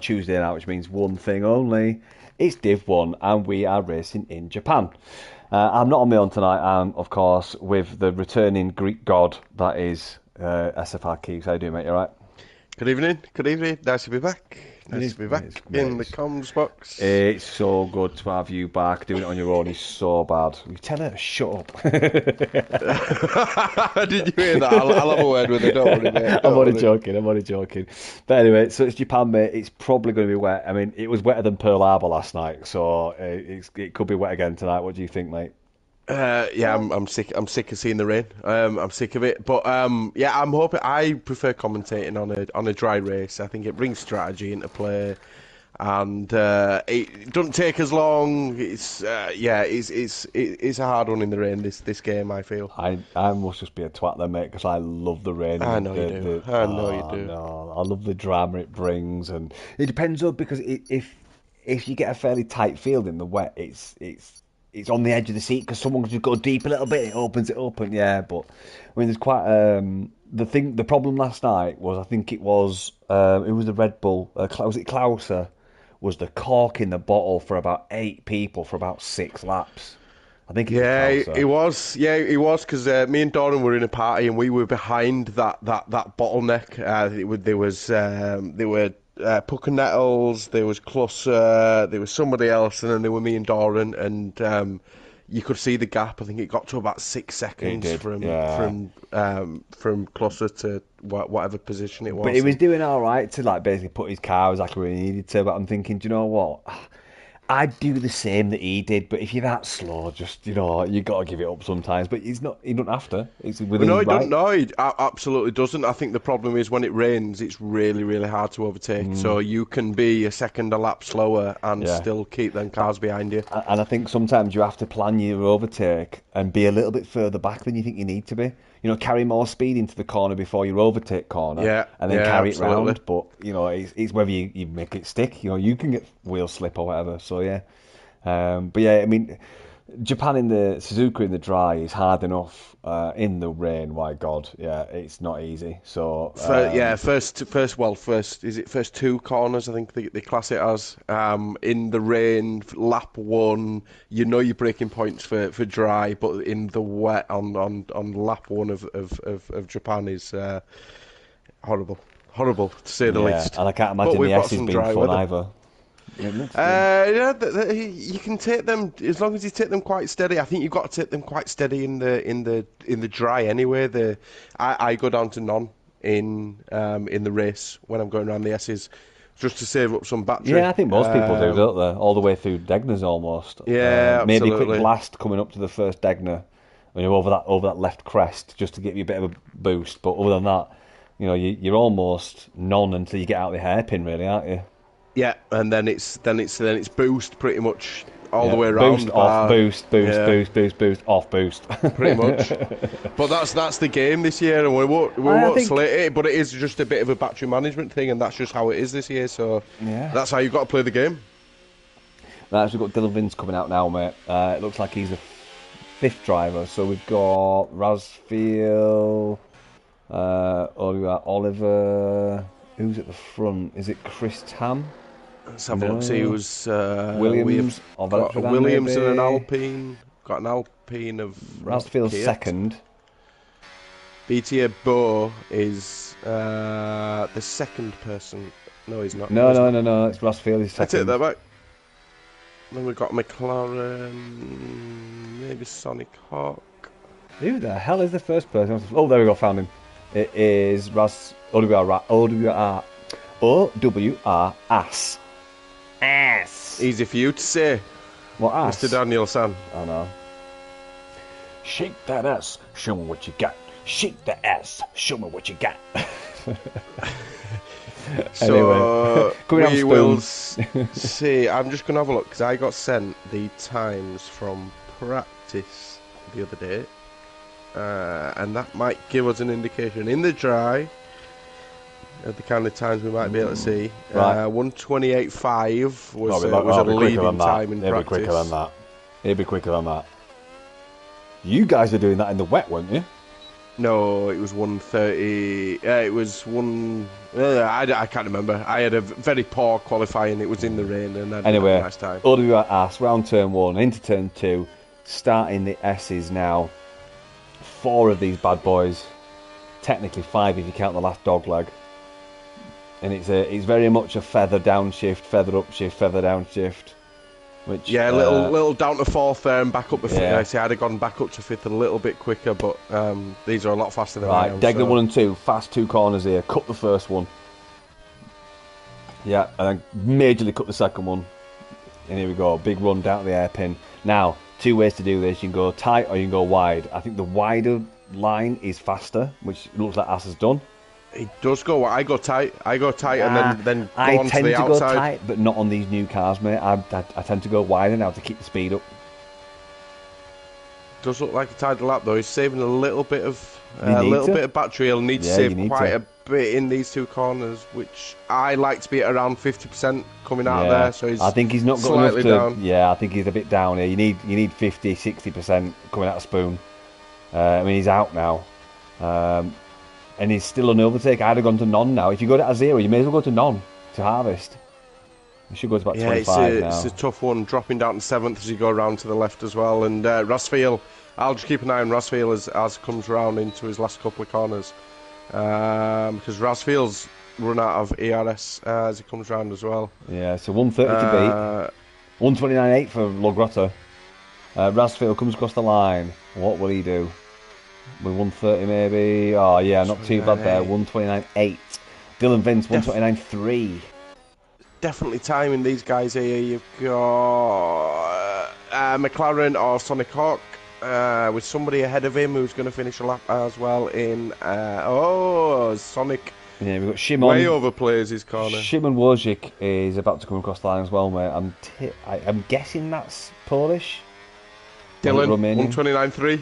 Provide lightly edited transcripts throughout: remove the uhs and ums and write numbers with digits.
Tuesday night, which means one thing only. It's Div1, and we are racing in Japan. I'm not on my own tonight. I'm, of course, with the returning Greek god that is SFR Keeps. How you doing, mate? You alright? Good evening. Good evening. Nice to be back. It Nice is, to be mate. back in the comms box. It's so good to have you back. Doing it on your own is so bad. You tell her to shut up. Did you hear that? I'll have a word with her. Don't worry, mate. I'm Don't only worry. joking. I'm only joking. But anyway, so it's Japan, mate. It's probably going to be wet. I mean, it was wetter than Pearl Harbor last night, so it could be wet again tonight. What do you think, mate? Yeah, I'm sick. I'm sick of seeing the rain. I'm sick of it. But yeah, I'm hoping. I prefer commentating on a dry race. I think it brings strategy into play, and it doesn't take as long. It's yeah, it's a hard one in the rain. This game, I feel. I must just be a twat then, mate, because I love the rain. I And know you do. I know you do. no, I love the drama it brings, and it depends though because if you get a fairly tight field in the wet, it's on the edge of the seat because someone can just go deep a little bit, it opens it up, and yeah. But I mean, there's quite the problem last night was I think it was the Red Bull, was it Klauser, was the cork in the bottle for about 8 people for about 6 laps. I think it was Yeah, it Klauser. was. Yeah, it was because me and Doran were in a party and we were behind that bottleneck. There were Puck and Nettles, there was Clusser, there was somebody else, and then there were me and Doran, and you could see the gap. I think it got to about six It seconds did, from yeah. Clusser to whatever position it But he was. was doing all right to like basically put his car exactly where he needed to. But I'm thinking, do you know what? I'd do the same that he did. But if you're that slow, just you got to give it up sometimes. But he's not. He don't have to. It's Well, within no, his it doesn't. right. No, it absolutely doesn't. I think the problem is when it rains, it's really, really hard to overtake. So you can be a second a lap slower and Yeah. still keep them cars behind you. And I think sometimes you have to plan your overtake and be a little bit further back than you think you need to be. Carry more speed into the corner before your overtake corner, Yeah, and then yeah, carry it absolutely. round. But it's whether you make it stick. You can get wheel slip or whatever. So yeah, but yeah, I mean, Japan in the Suzuka in the dry is hard enough. In the rain, my God, yeah, it's not easy. So Yeah, first is it first two corners? I think they class it as in the rain, lap one. You're breaking points for dry, but in the wet on lap one of Japan is horrible, horrible to say the yeah, least. and I can't But imagine the we've got S has some been dry fun weather. either. It looks. Yeah, you can take them as long as you take them quite steady. I think you've got to take them quite steady in the dry anyway. I go down to none in the race when I'm going around the S's just to save up some Yeah, battery. I think most people do, don't they? All the way through Degners almost. Yeah, Maybe a quick absolutely. blast coming up to the first Degner, over that left crest, just to give you a bit of a boost. But other than that, you're almost none until you get out the hairpin, really, aren't you? Yeah, and then it's boost pretty much all the Yeah, way boost around. off, boost, boost, Yeah, boost, boost, boost, off, boost. pretty much. But that's the game this year, and we I won't think, slate it. But it is just a bit of a battery management thing, and that's just how it is this year. So yeah. that's how you've got to play the game. Right, so we've got Dylan Vince coming out now, mate. It looks like he's the fifth driver. So we've got Rasfield, Oliver. Who's at the front? Is it Chris Tam? Let's have a look. See, No. who's we have Williams of got a Electrodan, Williams and an maybe. Alpine. Got an Alpine of not Rasfield's Kate. second. BTA Bo is the second person. No, he's not. No, No, he's no, not. no, no. It's Rasfield is I take second. that back. Then we've got McLaren, maybe Sonic Hawk. Who the hell is the first person? Oh, there we go. Found him. It is Ras O W R S. Ass. Easy for you to say, What Mr. ass? Daniel-san. I know. Shake that ass. Show me what you got. Shake the ass. Show me what you got. Anyway, So coming we on will spoon. see. I'm just gonna have a look because I got sent the times from practice the other day, and that might give us an indication in the dry of the kind of times we might be able to see. Right. 1:28.5 was I'll a be quicker than leading that. time in It'll be practice. quicker than that. It'll be quicker than that. You guys are doing that in the wet, weren't you? No, it was 130. It was one. I can't remember. I had a very poor qualifying. It was in the rain, and I didn't have Anyway, a nice time. OWR Ass, round turn 1, into turn 2, starting the S's now. 4 of these bad boys, technically 5 if you count the last dog leg. And it's very much a feather downshift, feather upshift, feather downshift. Which, Yeah, little down to 4th there and back up to 5th. Yeah. I see I'd have gone back up to 5th a little bit quicker, but these are a lot faster than I Right, am. Degler So. 1 and 2, fast 2 corners here. Cut the first one. Yeah, and then majorly cut the second one. And here we go, big run down to the hairpin. Now, 2 ways to do this. You can go tight or you can go wide. I think the wider line is faster, which looks like Ass has done. It does go. I go tight. And then go I on to tend the to outside. go tight, but not on these new cars, mate. I tend to go wider now to keep the speed up. Does look like a tight lap though. He's saving a little bit of battery. He'll need to Yeah, save you need quite to. a bit in these 2 corners, which I like to be at around 50% coming out of Yeah. there. So he's I think he's not got slightly enough to. down. Yeah, I think he's a bit down here. You need 50, 60% coming out of Spoon. I mean, he's out now. And he's still on overtake. I'd have gone to none now. If you go to a 0, you may as well go to none to harvest. You should go to about 25 now. It's a tough one, dropping down to 7th as you go around to the left as well. And Rosfield, I'll just keep an eye on Rosfield as comes round into his last couple of corners. Because Rosfield's run out of ERS as he comes round as well. Yeah, so 130 to beat. 129.8 for Logrotto. Rasfield comes across the line. What will he do? With 130 maybe. Oh yeah, not too bad there. 129.8. Dylan Vince 129.3. Definitely timing these guys here. You've got McLaren or Sonic Hawk with somebody ahead of him who's going to finish a lap as well in Sonic. Yeah, we've got Shimon. Way overplays his corner. Shimon Wojcik is about to come across the line as well, mate. I'm guessing that's Polish. Dylan, Romanian. 129.3.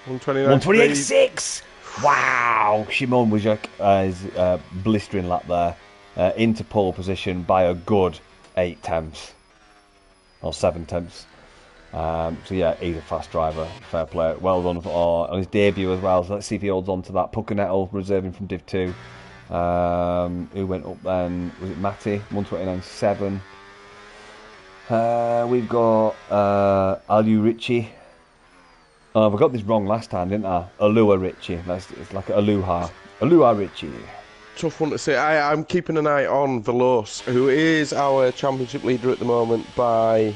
128.6. Wow, Shimon Wojcik is blistering lap there. Into pole position by a good 8 tenths or 7 tenths. So yeah, he's a fast driver. Fair play. Well done on his debut as well. So let's see if he holds on to that. Puccanetto reserving from Div 2. Who went up then? Was it Matty? 129.7. We've got Alu Ritchie. Oh, I got this wrong last time, didn't I? Alua Ritchie. It's like Aluha. Alua Ritchie. Tough one to say. I'm keeping an eye on Veloz, who is our championship leader at the moment by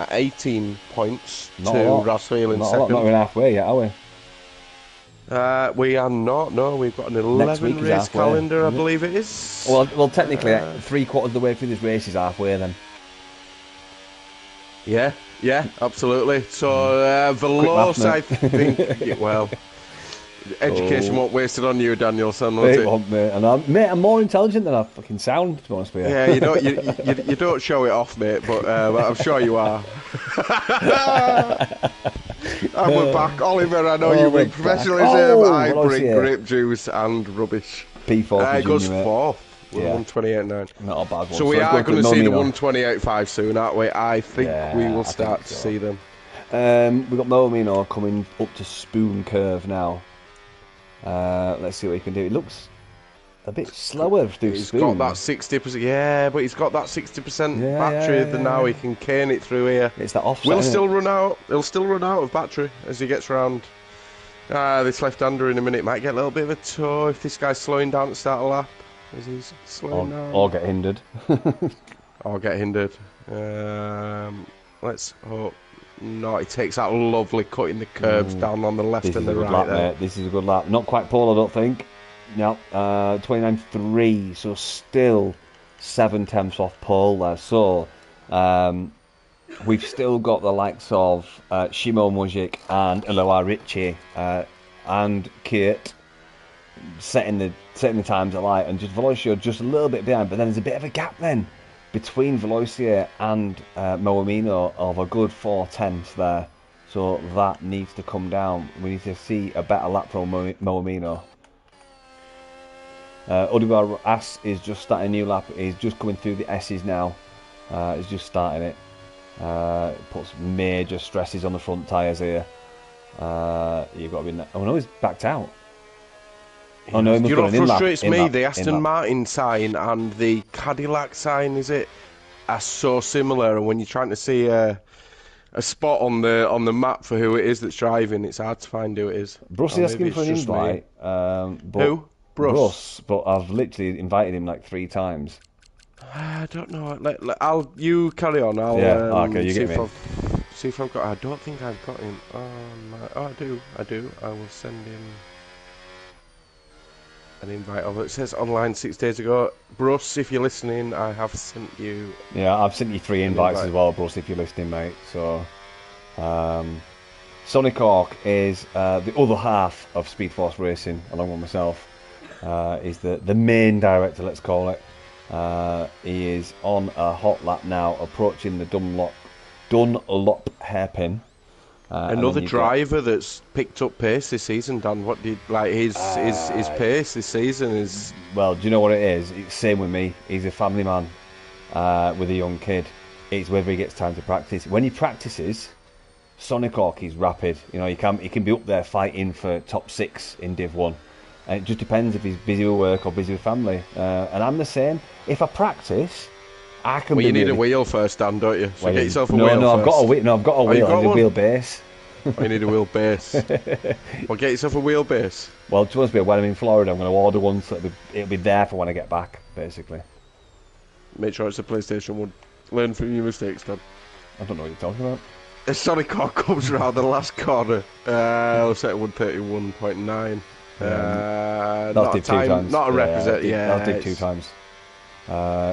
18 points Not to a lot. Rasfield in Not a lot, second. not even halfway yet, are we? We are not. No, we've got an Next week 11 is race halfway, calendar, I isn't it? believe it is. Well, technically, 3/4 of the way through this race is halfway then. Yeah, absolutely. So Veloz, math, I think. Well, education won't waste it on you, Danielson, won't Mate, it? won't, mate. And I'm more intelligent than I fucking sound, to be honest with you. Yeah, you don't show it off, mate, but I'm sure you are. And we're back, Oliver. I know you bring professionalism. I bring grape juice and rubbish. P4 It goes Junior, mate. 4th. Yeah. 128.9. Not a bad one. So we are let's go going to to see the Momino. 128.5 soon, aren't we? I think we will I start think to so. see them. We've got Momino coming up to Spoon Curve now. Let's see what he can do. It looks a bit slower through He's Spoon. got that 60%. Yeah, but he's got that 60% Yeah, battery. yeah, Then now he can cane it through here. It's that offset. Will isn't still it? run out. He'll still run out of battery as he gets round. This left-hander in a minute might get a little bit of a toe if this guy's slowing down to start a lap. As he's slowing down. Or get hindered. Or get hindered. Let's hope. No, he takes that lovely cutting the curves down on the left This and is a the good right lap, there. mate. This is a good lap. Not quite pole, I don't think. No, 29.3. So still 7 tenths off pole there. So we've still got the likes of Shimon Wojcik and Eloa Ritchie and Kurt setting the times alight, and just Velocio just a little bit behind. But then there's a bit of a gap then between Velocio and Moamino of a good 4 tenths there. So that needs to come down. We need to see a better lap from Moamino. Odivar Ass is just starting a new lap. He's just coming through the S's now. He's just starting it. It puts major stresses on the front tyres here. You've got to be. Oh no, he's backed out. Yeah. Oh no, he Do must you have know gone what in lap. frustrates In me? lap. The In Aston lap. Martin sign and the Cadillac sign, is it, are so similar. And when you're trying to see a spot on the map for who it is that's driving, it's hard to find who it is. Bruss Or is maybe asking it's for an just me. invite. But Who? Bruss. But I've literally invited him like 3 times. I don't know. You carry on. Yeah. I'll Okay, you see get if me. I've got. I don't think I've got him. Oh, I do. I will send him an invite over. It says online 6 days ago. Bruss, if you're listening, I have sent you Yeah, I've sent you 3 an invites invite. as well, Bruce, if you're listening, mate. So, Sonic Hawk is the other half of Speed Force Racing, along with myself. Is the main director, let's call it. He is on a hot lap now, approaching the Dunlop hairpin. Another driver that's picked up pace this season, Dan. What did his pace this season is? Well, do you know what it is? It's same with me. He's a family man with a young kid. It's whether he gets time to practice. When he practices, Sonic Hawk is rapid. You know, he can be up there fighting for top 6 in Div 1. And it just depends if he's busy with work or busy with family. And I'm the same. If I practice, I can. Well, be you need really... a wheel first, Dan, don't you? So well, get yourself a no, wheel. No, first. I've got a wheel. No, I've got a wheel. I need a wheelbase. Oh, you need a wheelbase. Well, get yourself a wheelbase. Well, it's supposed to be when I'm in Florida. I'm going to order one, so it'll be there for when I get back, basically. Make sure it's a PlayStation 1. Learn from your mistakes, Dan. I don't know what you're talking about. A Sonic car comes around the last corner. I'll set 131.9. That's Div 2 times. Not a represent. Yeah, that's Div 2 times.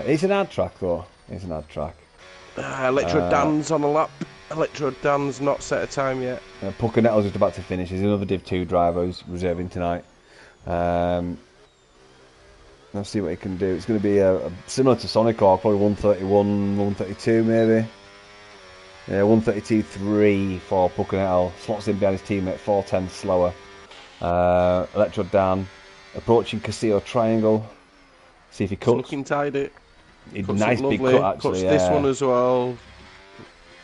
It's an hard track, though. It's an hard track. Electro Dan's on a lap. Electro Dan's not set a time yet. Puccanetto's just about to finish. He's another Div 2 driver who's reserving tonight. Let's see what he can do. It's going to be similar to Sonic Hawk, probably 131, 132 maybe. Yeah, 132.3 for Puccanetto. Slots in behind his teammate, 4:10 slower. Electro Dan approaching Casillo Triangle. See if he cuts. Looking tidy. Nice big cut, actually. Cuts yeah. this one as well.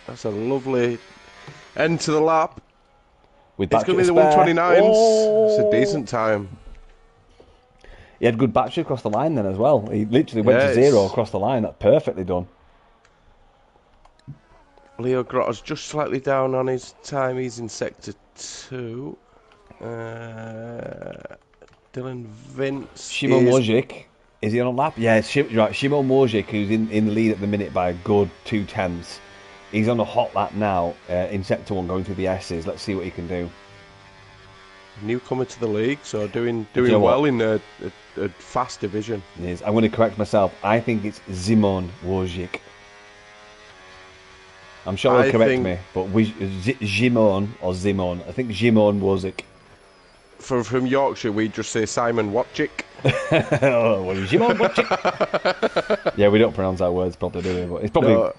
That's a lovely end to the lap. With it's going to be the spare. 129s. Oh! It's a decent time. He had good battery across the line then as well. He literally went to 0 across the line. That's perfectly done. Leo Grotto's just slightly down on his time. He's in sector 2. Dylan Vince. Shimon Wojcik. Is he on a lap? Yeah, right. Shimon Wojcik, who's in the lead at the minute by a good 2/10. He's on a hot lap now in sector 1 going through the S's. Let's see what he can do. Newcomer to the league, so doing well in a fast division. Yes, I'm going to correct myself. I think it's Szymon Wojcik. I'm sure he'll correct me, but Szymon or Zimon. I think Szymon Wojcik. From Yorkshire, we just say Simon Watchik. Well, Szymon Wojcik. Yeah, we don't pronounce our words properly, do we? But it's probably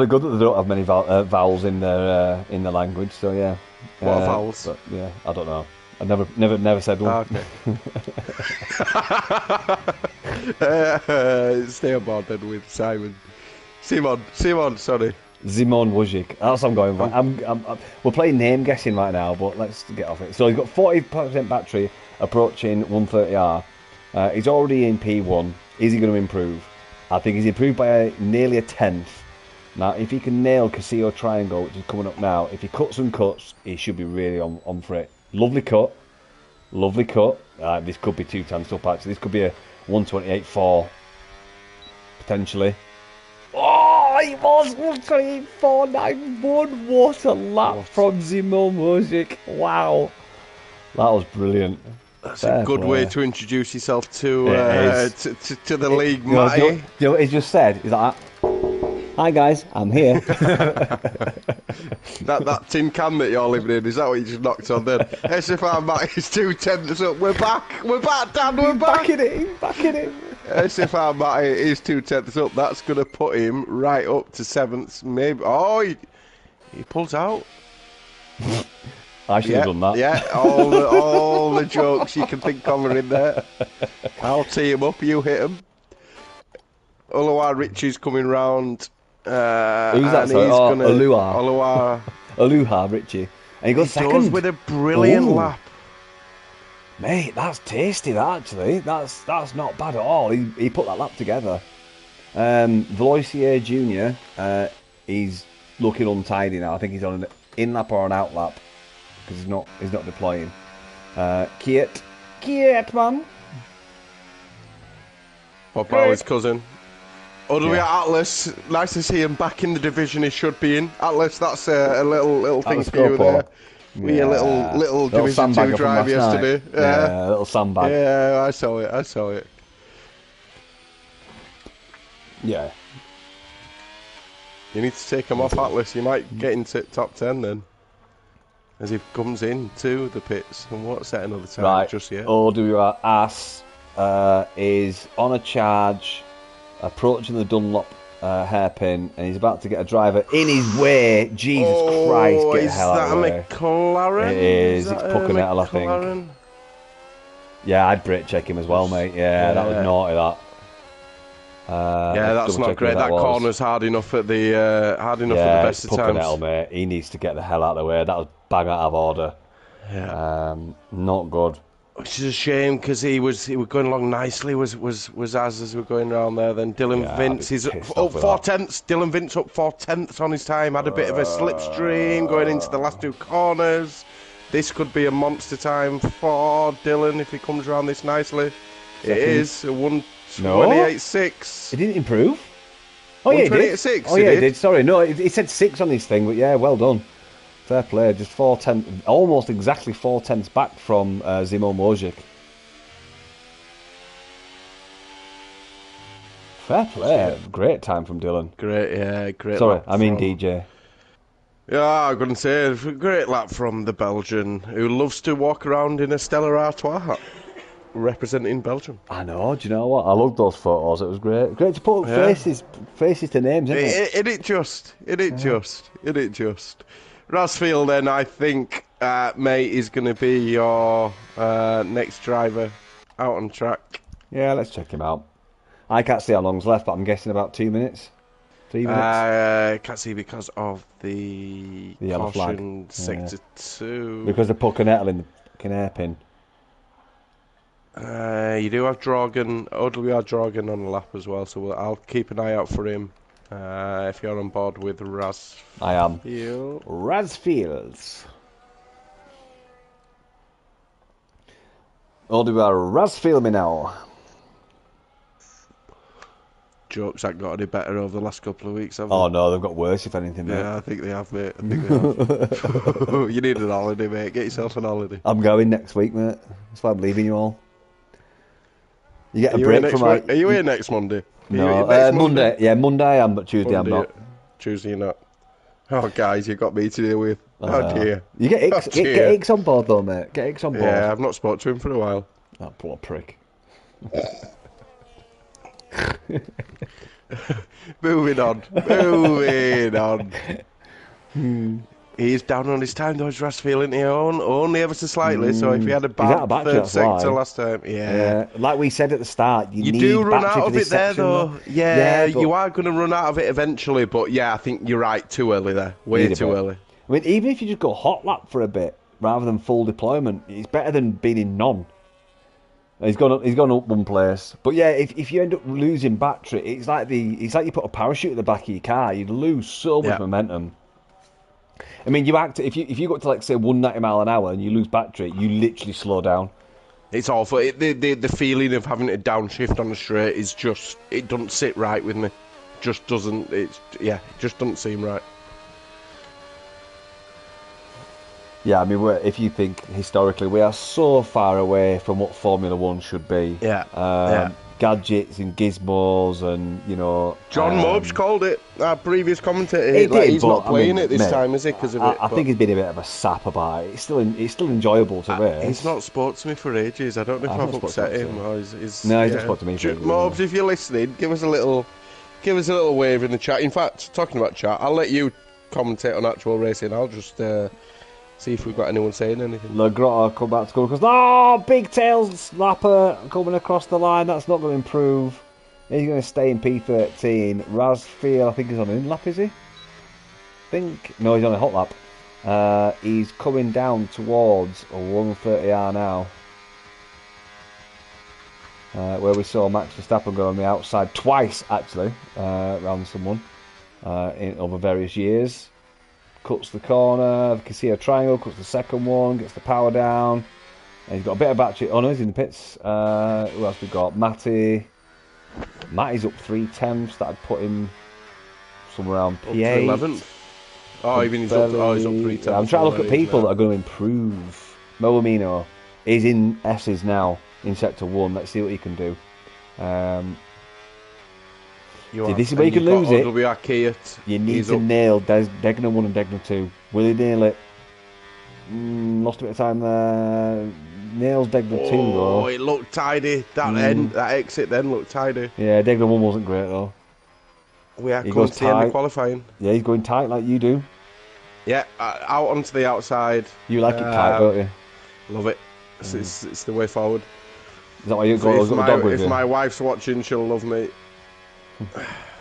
good that they don't have many vowels in their language. So yeah. What are vowels? But, yeah, I don't know. I never said one. Okay. Stay on board then with Simon. Simon, sorry. Szymon Wojcik. That's what I'm going for. We're playing name guessing right now, but let's get off it. So he's got 40% battery, approaching 130R. He's already in P1. Is he going to improve? I think he's improved by nearly a tenth. Now, if he can nail Casillo Triangle, which is coming up now, if he cuts and cuts, he should be really on for it. Lovely cut. Lovely cut. This could be 2 times up, actually. This could be a 128.4, potentially. Oh, he was 128.491. What a lap from Szymon Wojcik. Wow. That was brilliant. That's a good way to introduce yourself to the league, Matty. You know what he just said? He's like, hi guys, I'm here. that tin can that you're living in, is that what you just knocked on then? SFR Matty's 2/10 up. We're back, Dan, we're back. Back in it. SFR Matty is 2/10 up. That's going to put him right up to 7th, maybe. Oh, he pulls out. I should have done that. Yeah, all the jokes you can think of are in there. I'll tee him up, you hit him. Oluwa Richie's coming round. Who's that? Oluwa. Aloha, Richie. And he goes He does second. with a brilliant Ooh. lap. Mate, that's tasty, that, actually. That's not bad at all. He put that lap together. Valoisier Jr., he's looking untidy now. I think he's on an in-lap or an out-lap because he's not deploying. Kiet, man. What about his cousin? Utterly Atlas, nice to see him back in the division he should be in. Atlas, that's a little thing for you there. We a little Division 2 drive yesterday. Yeah, a little sandbag. Yeah, I saw it. Yeah. You need to take him off Atlas. You might get into top 10 then. As he comes into the pits and won't set another time just yet. OWS is on a charge, approaching the Dunlop hairpin, and he's about to get a driver in his way. Jesus Christ, get the hell out of the way. Is that a McLaren? It is. It's Puckinettle, I think. Yeah, I'd brake check him as well, mate. Yeah, that was naughty, that. That's not great. That corner's hard enough at the at the best of times. Mate. He needs to get the hell out of the way. That was bang out of order. Yeah. Not good. Which is a shame because he was going along nicely. Was as we were going around there. Then Dylan Vince, he's up 4/10. Dylan Vince up 4/10 on his time. Had a bit of a slipstream going into the last two corners. This could be a monster time for Dylan if he comes around this nicely. It is a 1:28.6. He didn't improve. Oh yeah, he did. 1:28.6. Oh yeah, he did. Sorry, no, he said 6 on his thing, but yeah, well done. Fair play. Just 4/10, almost exactly 4/10 back from Zimo Mojic. Fair play. Great time from Dylan. Great. Sorry, I mean DJ. Yeah, I'm going to say a great lap from the Belgian who loves to walk around in a Stella Artois hat, representing Belgium. I know. Do you know what? I loved those photos. It was great. Great to put faces to names, isn't it? It just. Rasfield, then, I think, mate, is going to be your next driver out on track. Yeah, let's check him out. I can't see how long's left, but I'm guessing about 2 minutes. 3 minutes. Can't see because of the yellow caution flag. sector 2. Because the Puckinettle in the fucking hairpin. You do have Drogan, OWR Drogan on the lap as well, so I'll keep an eye out for him. If you're on board with Raz. I am. Razfields. OWR Razfield me now. Jokes that got any better over the last couple of weeks, haven't Oh no, they've got worse if anything, mate. Yeah, I think they have, mate. I think they have. You need an holiday, mate. Get yourself an holiday. I'm going next week, mate. That's why I'm leaving you all. You get a break from Are you here next Monday? No, Monday. Yeah, Monday I am, but Tuesday I'm not. Tuesday you're not. Oh, guys, you've got me to deal with. Oh, dear. You get Ix on board, though, mate. Get Ix on board. Yeah, I've not spoken to him for a while. That poor prick. Moving on. He's down on his time, though, is Rasfield, isn't he? Only ever so slightly, so if he had a bad third sector last time, like we said at the start, you need do run out of it there, section, though. Yeah, you are going to run out of it eventually, but yeah, I think you're right, too early there. Way too early. I mean, even if you just go hot lap for a bit, rather than full deployment, it's better than being in none. He's gone up one place, but yeah, if you end up losing battery, it's like you put a parachute at the back of your car. You'd lose so much momentum. I mean, if you got to like say 190 mile an hour and you lose battery, you literally slow down. It's awful. The feeling of having to downshift on the straight is just, it doesn't sit right with me. Just doesn't. It just doesn't seem right. Yeah, I mean, if you think historically, we are so far away from what Formula One should be. Gadgets and gizmos and, John Mobes called it. Our previous commentator. He's not playing it this time, is he? Because of it. I think he's been a bit of a sap about it. It's still enjoyable to race. He's not spoke to me for ages. I don't know if I've upset him. Or he's no, he's not spoke to me. Mobes, if you're listening, give us a little wave in the chat. In fact, talking about chat, I'll let you commentate on actual racing. I'll just see if we've got anyone saying anything. Legrotto come back to school because big tails lapper coming across the line. That's not going to improve. He's going to stay in P13. Razfield, I think he's on an in lap, is he? No, he's on a hot lap. He's coming down towards a 130R now. Where we saw Max Verstappen go on the outside twice, actually, around someone over various years. Cuts the corner, you can see a triangle, cuts the second one, gets the power down. And he's got a bit of battery. Oh no, he's in the pits. Who else we got? Matty. Matty's up 3 tenths. That'd put him somewhere around P8. Up to 11th. Oh, even he's up. Oh, he's up 3 tenths. Yeah, I'm trying to look at people that are going to improve. Moamino is in S's now in sector 1. Let's see what he can do. This is where you can lose it. You need to nail Degner 1 and Degner 2. Will he nail it? Lost a bit of time there. Nails Degner 2 though. Oh, it looked tidy. That exit then looked tidy. Yeah, Degner 1 wasn't great though. We are going to the qualifying. Yeah, he's going tight like you do. Yeah, out onto the outside. You like it tight, don't you? Love it. It's the way forward. Is that why you got the dog with you? If my wife's watching, she'll love me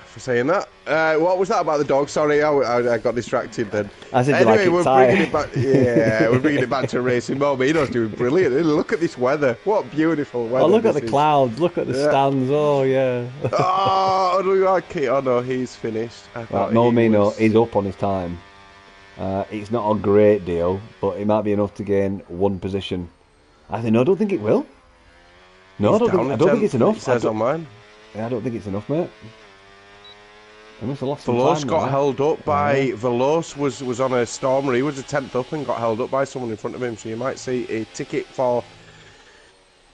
for saying that. What was that about the dog? Sorry, I got distracted then. I said anyway, you like it bringing it back. Yeah, we're bringing it back to racing. Momino's doing brilliant. Look at this weather. What beautiful weather! Oh, look at the clouds. Look at the stands. Oh yeah. Oh no, he's finished. Momino is up on his time. It's not a great deal, but it might be enough to gain 1 position. I don't think it will. No, I don't think it's enough. It says on mine. Yeah, I don't think it's enough, mate. Veloce got held up by Veloce was on a storm where he was a 10th up and got held up by someone in front of him. So you might see a ticket for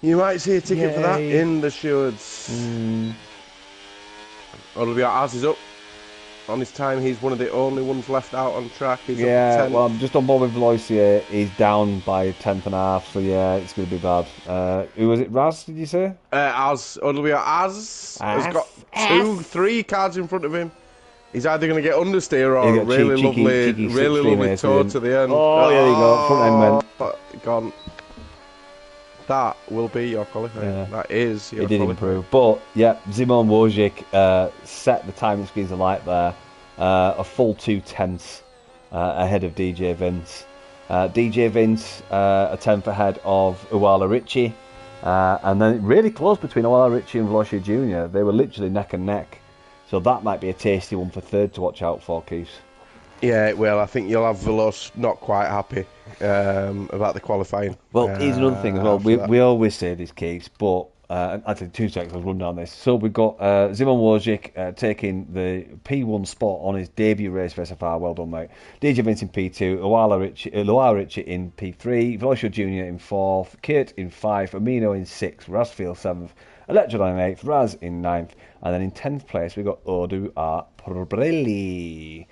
that in the stewards. Az is up on his time. He's one of the only ones left out on track. He's up well, I'm just on board with Veloce here. He's down by a 10.5, so yeah, it's going to be bad. Who was it? Raz, did you say? Az has got 3 cars in front of him. He's either going to get understeer or a really lovely tour to the end. Oh, there you go. Front end went. Gone. That will be your qualifying. Yeah. That is your qualifying. It did improve. But, yeah, Szymon Wojcik set the timing screens alight there. A full 2 tenths ahead of DJ Vince. DJ Vince, a 10th ahead of Uwala Ritchie. And then really close between Uwala Ritchie and Velocio Jr. They were literally neck and neck. So that might be a tasty one for third to watch out for, Keith. Yeah, it will. I think you'll have Veloce not quite happy about the qualifying. Well, here's another thing as well. We always say this, Keith, but actually 2 seconds, I'll run down this. So we've got Szymon Wojcik taking the P1 spot on his debut race for SFR. Well done, mate. DJ Vince in P2, Uwala Ritchie in P3, Velocio Jr. in 4th, Kurt in 5th, Amino in 6th, Rasfield 7th, Electrodon in 8th, Raz in 9th, and then in 10th place we got Odu Probrelli.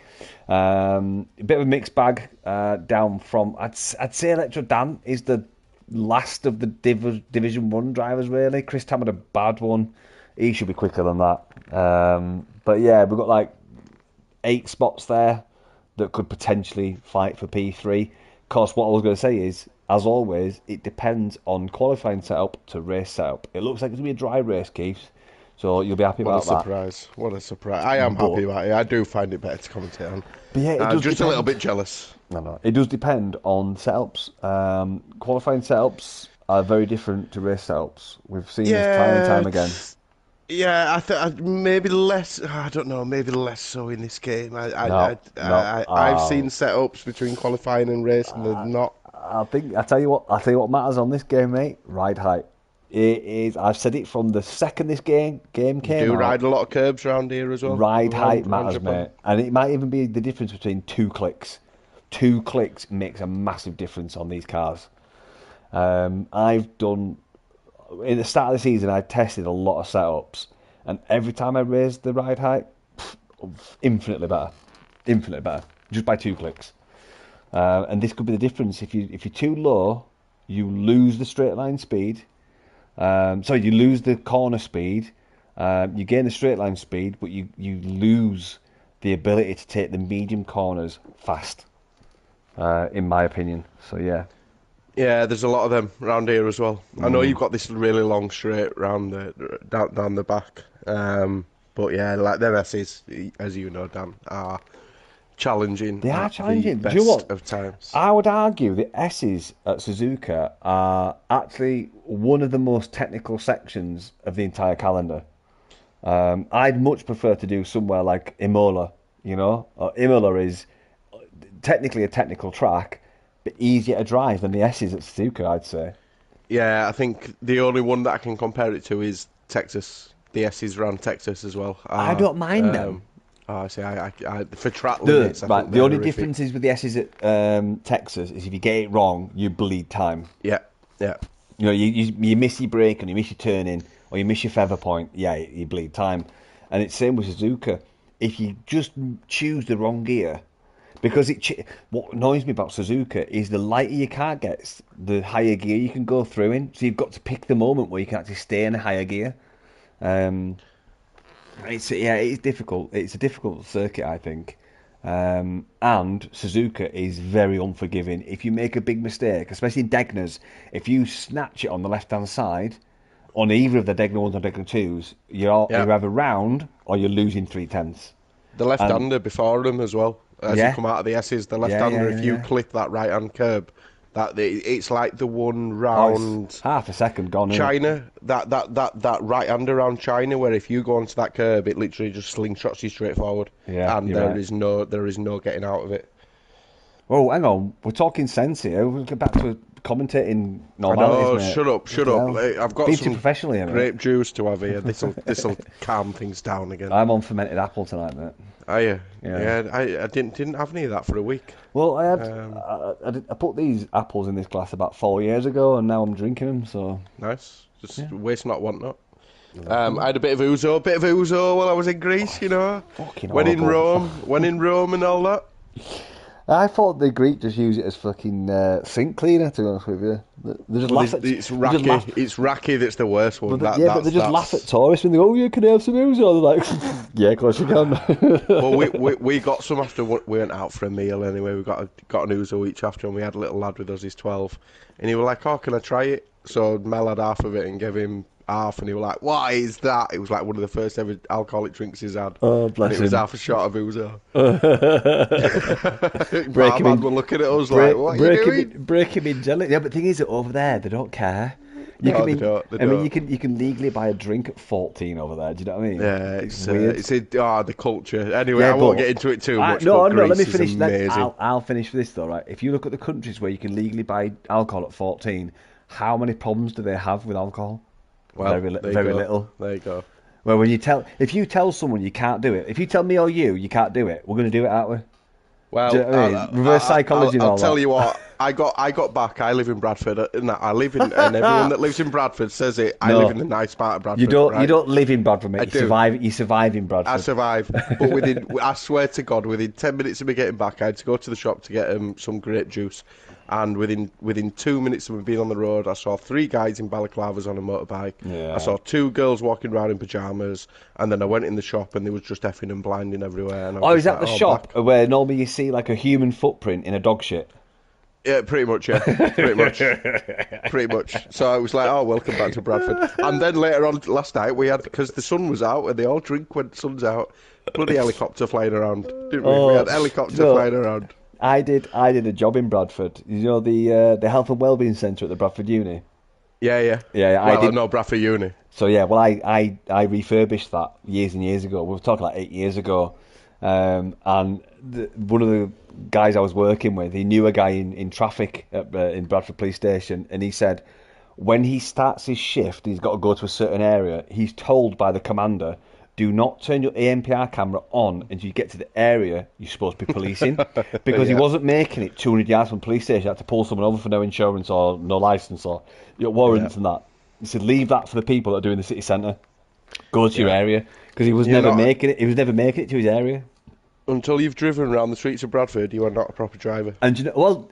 A bit of a mixed bag down from... I'd say Electrodan is the last of the Division 1 drivers, really. Chris Tam had a bad one. He should be quicker than that. But yeah, we've got like 8 spots there that could potentially fight for P3. Of course, what I was going to say is, as always, it depends on qualifying setup to race setup. It looks like it's going to be a dry race, Keith. So you'll be happy about that. What a surprise. I am happy about it. I do find it better to commentate on. But yeah, I'm just a little bit jealous. No. It does depend on setups. Qualifying setups are very different to race setups. We've seen this time and time again. Yeah, I think maybe less. I don't know. Maybe less so in this game. I've seen setups between qualifying and race, and they're not. I tell you what matters on this game, mate. Ride height. It is. I've said it from the second this game came out. You do ride a lot of curbs around here as well. Ride height matters, mate, and it might even be the difference between 2 clicks. 2 clicks makes a massive difference on these cars. I've done in the start of the season. I tested a lot of setups, and every time I raised the ride height, infinitely better, just by 2 clicks. And this could be the difference. If you're too low, you lose the straight line speed. You lose the corner speed. You gain the straight line speed, but you lose the ability to take the medium corners fast. In my opinion. So yeah. Yeah, there's a lot of them around here as well. I know you've got this really long straight round down the back. But yeah, like them S's, as you know, Dan, are challenging. They are at challenging. the Do you know best what? of times. I would argue the S's at Suzuka are actually one of the most technical sections of the entire calendar. I'd much prefer to do somewhere like Imola, you know? Imola is technically a technical track, but easier to drive than the S's at Suzuka, I'd say. Yeah, I think the only one that I can compare it to is Texas. The S's around Texas as well. I don't mind them. I see. For track limits, I think The they're only horrific. difference is with the S's at Texas is if you get it wrong, you bleed time. Yeah, yeah. You know, you miss your break and you miss your turning or you miss your feather point, yeah, you bleed time. And it's same with Suzuka. If you just choose the wrong gear, because what annoys me about Suzuka is the lighter your car gets, the higher gear you can go through in. So you've got to pick the moment where you can actually stay in a higher gear. It's difficult. It's a difficult circuit, I think. And Suzuka is very unforgiving. If you make a big mistake, especially in Degners, if you snatch it on the left-hand side, on either of the Degner 1s or Degner 2s, you're either round or you're losing 3/10. The left-hander before them as well. As you come out of the S's, the left-hander, if you clip that right-hand curb, it's like the one round half a second gone. China, that right-hander around China, where if you go onto that curb, it literally just slingshots you straight forward. Yeah, and there is no getting out of it. Oh, hang on, we're talking sense here. We'll get back to commentating normalities, mate. Shut up. I've got Been some too professional here, grape mate. juice to have here. This'll calm things down again. I'm on fermented apple tonight, mate. Are you? Yeah. I didn't have any of that for a week. Well, I put these apples in this glass about 4 years ago, and now I'm drinking them. So nice. Just waste not, want not. I had a bit of ouzo while I was in Greece. You know, when in Rome and all that. I thought the Greek just use it as fucking sink cleaner. To be honest with you, they just laugh at it's racky. It's racky. That's the worst one. But they just laugh at tourists when they go, "Oh, yeah, can I have some ouzo?" They're like, "Yeah, of course you can." Well, we got some after we went out for a meal anyway. We got an ouzo each after, and we had a little lad with us. He's 12, and he was like, "Oh, can I try it?" So Mel had half of it and gave him half, and he was like, "What is that?" It was like one of the first ever alcoholic drinks he's had. Oh, bless him. It was half a shot of ouzo. Barman were looking at us like, "What are you doing?" Break him in jelly. Yeah, but the thing is that over there they don't care. They don't. I mean, you can legally buy a drink at 14 over there. Do you know what I mean? Yeah, it's weird. The culture. Anyway, Yeah, I won't get into it too much. No, Greece let me finish. is amazing. I'll finish this though, right? If you look at the countries where you can legally buy alcohol at 14, how many problems do they have with alcohol? Well, very little. There you go. Well, if you tell someone you can't do it, if you tell me or you can't do it, we're going to do it, aren't we? Well, do you know what I mean? Reverse psychology. I'll tell you what. I got back. I live in Bradford, and and everyone that lives in Bradford says it. I live in the nice part of Bradford. You don't live in Bradford, mate. You survive in Bradford. I survive, but I swear to God, within 10 minutes of me getting back, I had to go to the shop to get some grape juice. And within 2 minutes of me being on the road, I saw 3 guys in balaclavas on a motorbike. Yeah. I saw 2 girls walking around in pyjamas, and then I went in the shop and there was just effing and blinding everywhere. And is that the shop where normally you see like a human footprint in a dog shit? Yeah, pretty much, yeah. Pretty much. So I was like, oh, welcome back to Bradford. And then later on last night, we had, because the sun was out, and they all drink when the sun's out, bloody helicopter flying around, didn't we? We had helicopter flying around. I did a job in Bradford. You know the Health and Wellbeing Centre at the Bradford Uni? Yeah. Well, I know Bradford Uni. So yeah, well I refurbished that years and years ago. We were talking like 8 years ago. And one of the guys I was working with, he knew a guy in traffic in Bradford Police Station, and he said when he starts his shift, he's got to go to a certain area. He's told by the commander, do not turn your ANPR camera on until you get to the area you're supposed to be policing, because he wasn't making it 200 yards from the police station. He had to pull someone over for no insurance or no licence or warrants and that. He said, leave that for the people that are doing the city centre. Go to your area, because he was never making it. He was never making it to his area. Until you've driven around the streets of Bradford, you are not a proper driver. And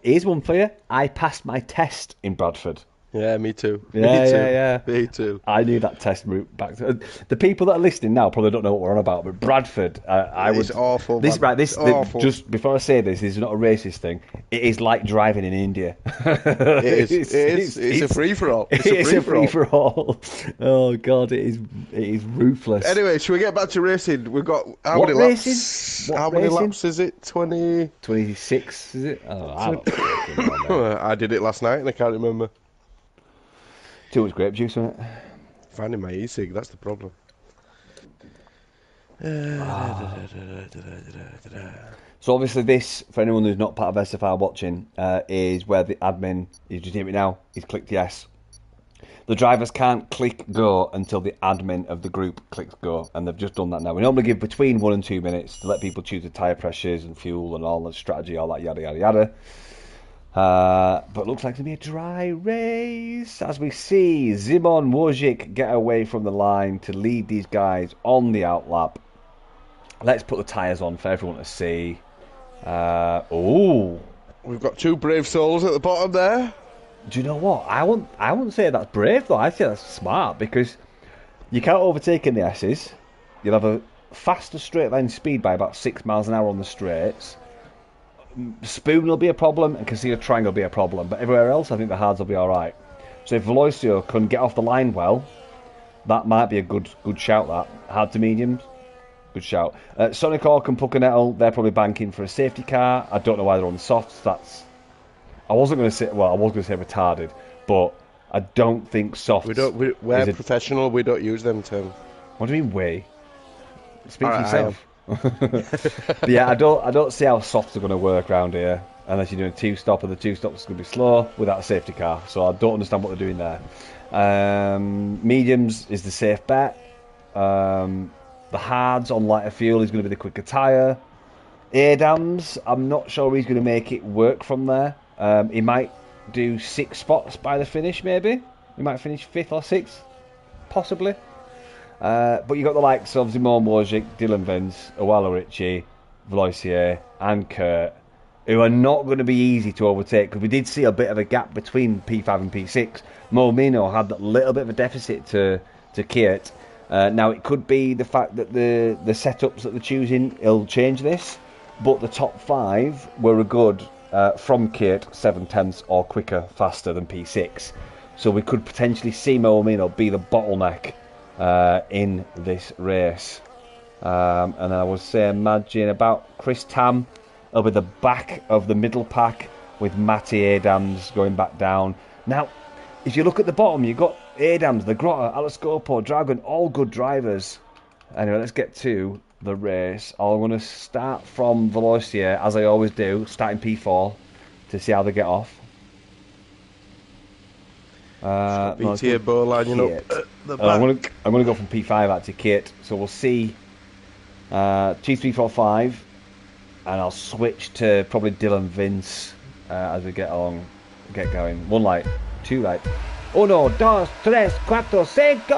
here's one for you. I passed my test in Bradford. Yeah, me too. Yeah, Me yeah, too. yeah. Me too. I knew that test route back to the people that are listening now probably don't know what we're on about, but Bradford, I It's would awful, this man. right It's this awful. just before I say this is not a racist thing. It is like driving in India. It is. It is. It's a free for all. It's a It's free a for free all. for all. Oh God, it is ruthless. Anyway, should we get back to racing? We've got how many What racing? laps? What How many racing? laps is it? 20. 26 is it? Oh, I 20. don't fucking know, mate. I did it last night and I can't remember. Too much grape juice on it. Finding my e-cig, that's the problem. So obviously this, for anyone who's not part of SFR watching, is where the admin, you just hear it now, he's clicked yes. The drivers can't click go until the admin of the group clicks go, and they've just done that now. We normally give between 1 and 2 minutes to let people choose the tyre pressures and fuel and all the strategy, all that yada yada yada. But it looks like it's going to be a dry race, as we see Szymon Wojcik get away from the line to lead these guys on the outlap. Let's put the tyres on for everyone to see. We've got two brave souls at the bottom there. Do you know what? I wouldn't say that's brave though. I'd say that's smart because you can't overtake in the S's. You'll have a faster straight line speed by about 6 miles an hour on the straights. Spoon will be a problem and Casino Triangle will be a problem, but everywhere else I think the hards will be alright. So if Velocio can get off the line well, that might be a good shout. That hard to mediums, good shout. Sonic Hawk and Puccanettle, they're probably banking for a safety car. I don't know why they're on the softs. I was going to say retarded, but I don't think softs. We're professional. We don't use them terms. What do you mean we? Speak for yourself. But yeah, I don't see how softs are going to work around here unless you're doing a two-stop, and the two-stop's going to be slow without a safety car. So I don't understand what they're doing there. Mediums is the safe bet. The hards on lighter fuel is going to be the quicker tyre. Adams, I'm not sure he's going to make it work from there. He might do 6 spots by the finish, maybe. He might finish 5th or 6th, possibly. But you got the likes of Szymon Wojcik, Dylan Vince, Owala Ritchie, Vloisier, and Kurt, who are not going to be easy to overtake, because we did see a bit of a gap between P5 and P6. Momino had that little bit of a deficit to Kurt. Now it could be the fact that the setups that they're choosing will change this, but the top 5 were a good from Kurt 7/10 or quicker, faster than P6. So we could potentially see Momino be the bottleneck in this race. And then I would say imagine about Chris Tam over the back of the middle pack with Matty Adams going back down. Now, if you look at the bottom, you've got Adams, the Grotta, Alescopo, Dragon, all good drivers. Anyway, let's get to the race. I'm going to start from Velocio, as I always do, starting P4 to see how they get off. BTA Bow lining up at the back. I'm going to go from P5 out to Kit. So we'll see T345, and I'll switch to probably Dylan Vince as we get going. 1 light, 2 light. 1, 2, 3, 4, 5.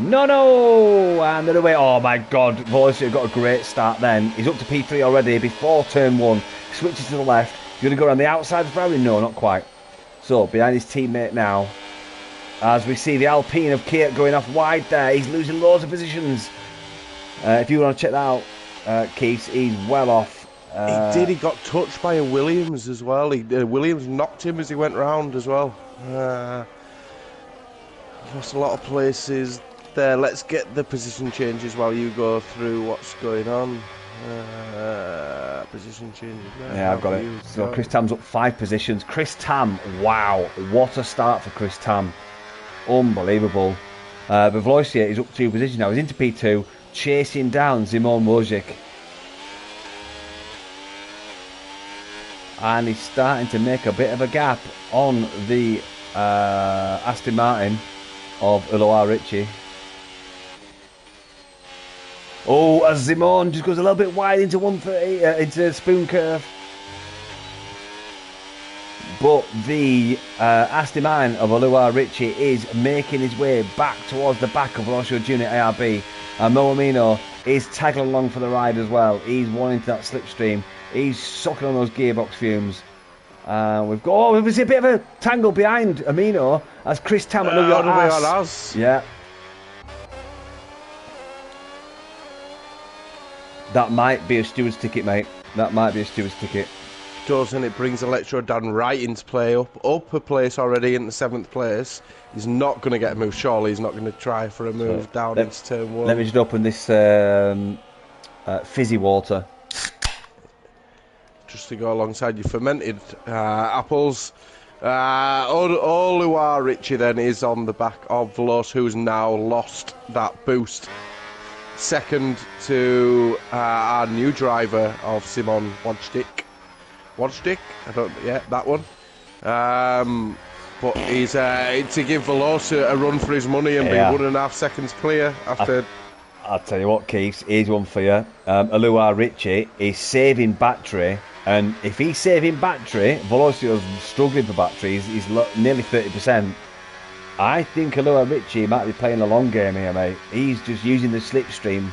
No! And they're away. Oh my God, Velocio got a great start then. He's up to P3 already before turn 1. Switches to the left. He's going to go around the outside of Ferrari? No, not quite. So, behind his teammate now, as we see the Alpine of Kurt going off wide there. He's losing loads of positions. If you want to check that out, Keith, he's well off. He got touched by a Williams as well. Williams knocked him as he went round as well. Lost a lot of places there. Let's get the position changes while you go through what's going on. Position changes. Yeah, I've got it. So Chris Tam's up 5 positions. Chris Tam, wow, what a start for Chris Tam. Unbelievable. But Velocio is up 2 positions now. He's into P2, chasing down Szymon Wojcik. And he's starting to make a bit of a gap on the Aston Martin of Owala Ritchie. Oh, as Szymon just goes a little bit wide into 130, into Spoon Curve. But the Aston Martin of Owala Ritchie is making his way back towards the back of Velocio Junior ARB. And Moamino is tagging along for the ride as well. He's wanting to that slipstream. He's sucking on those gearbox fumes. We've got. Oh, it was a bit of a tangle behind Amino as Chris Tam at your ass. Yeah. That might be a steward's ticket, mate. That might be a steward's ticket. Doesn't it? Brings Electro Dan right into play, up a place already in the 7th place. He's not going to get a move. Surely he's not going to try for a move down into turn 1. Let me just open this fizzy water. Just to go alongside your fermented apples. Oluwa Richie then is on the back of Veloz, who's now lost that boost. Second to our new driver of Simon Wojcik. That one. But he's to give Veloz a run for his money and be 1.5 seconds clear after. I'll tell you what, Keith, here's one for you. Oluwa Richie is saving battery, and if he's saving battery, Velocio's struggling for battery. He's nearly 30%. I think Oluwa Richie might be playing a long game here, mate. He's just using the slipstream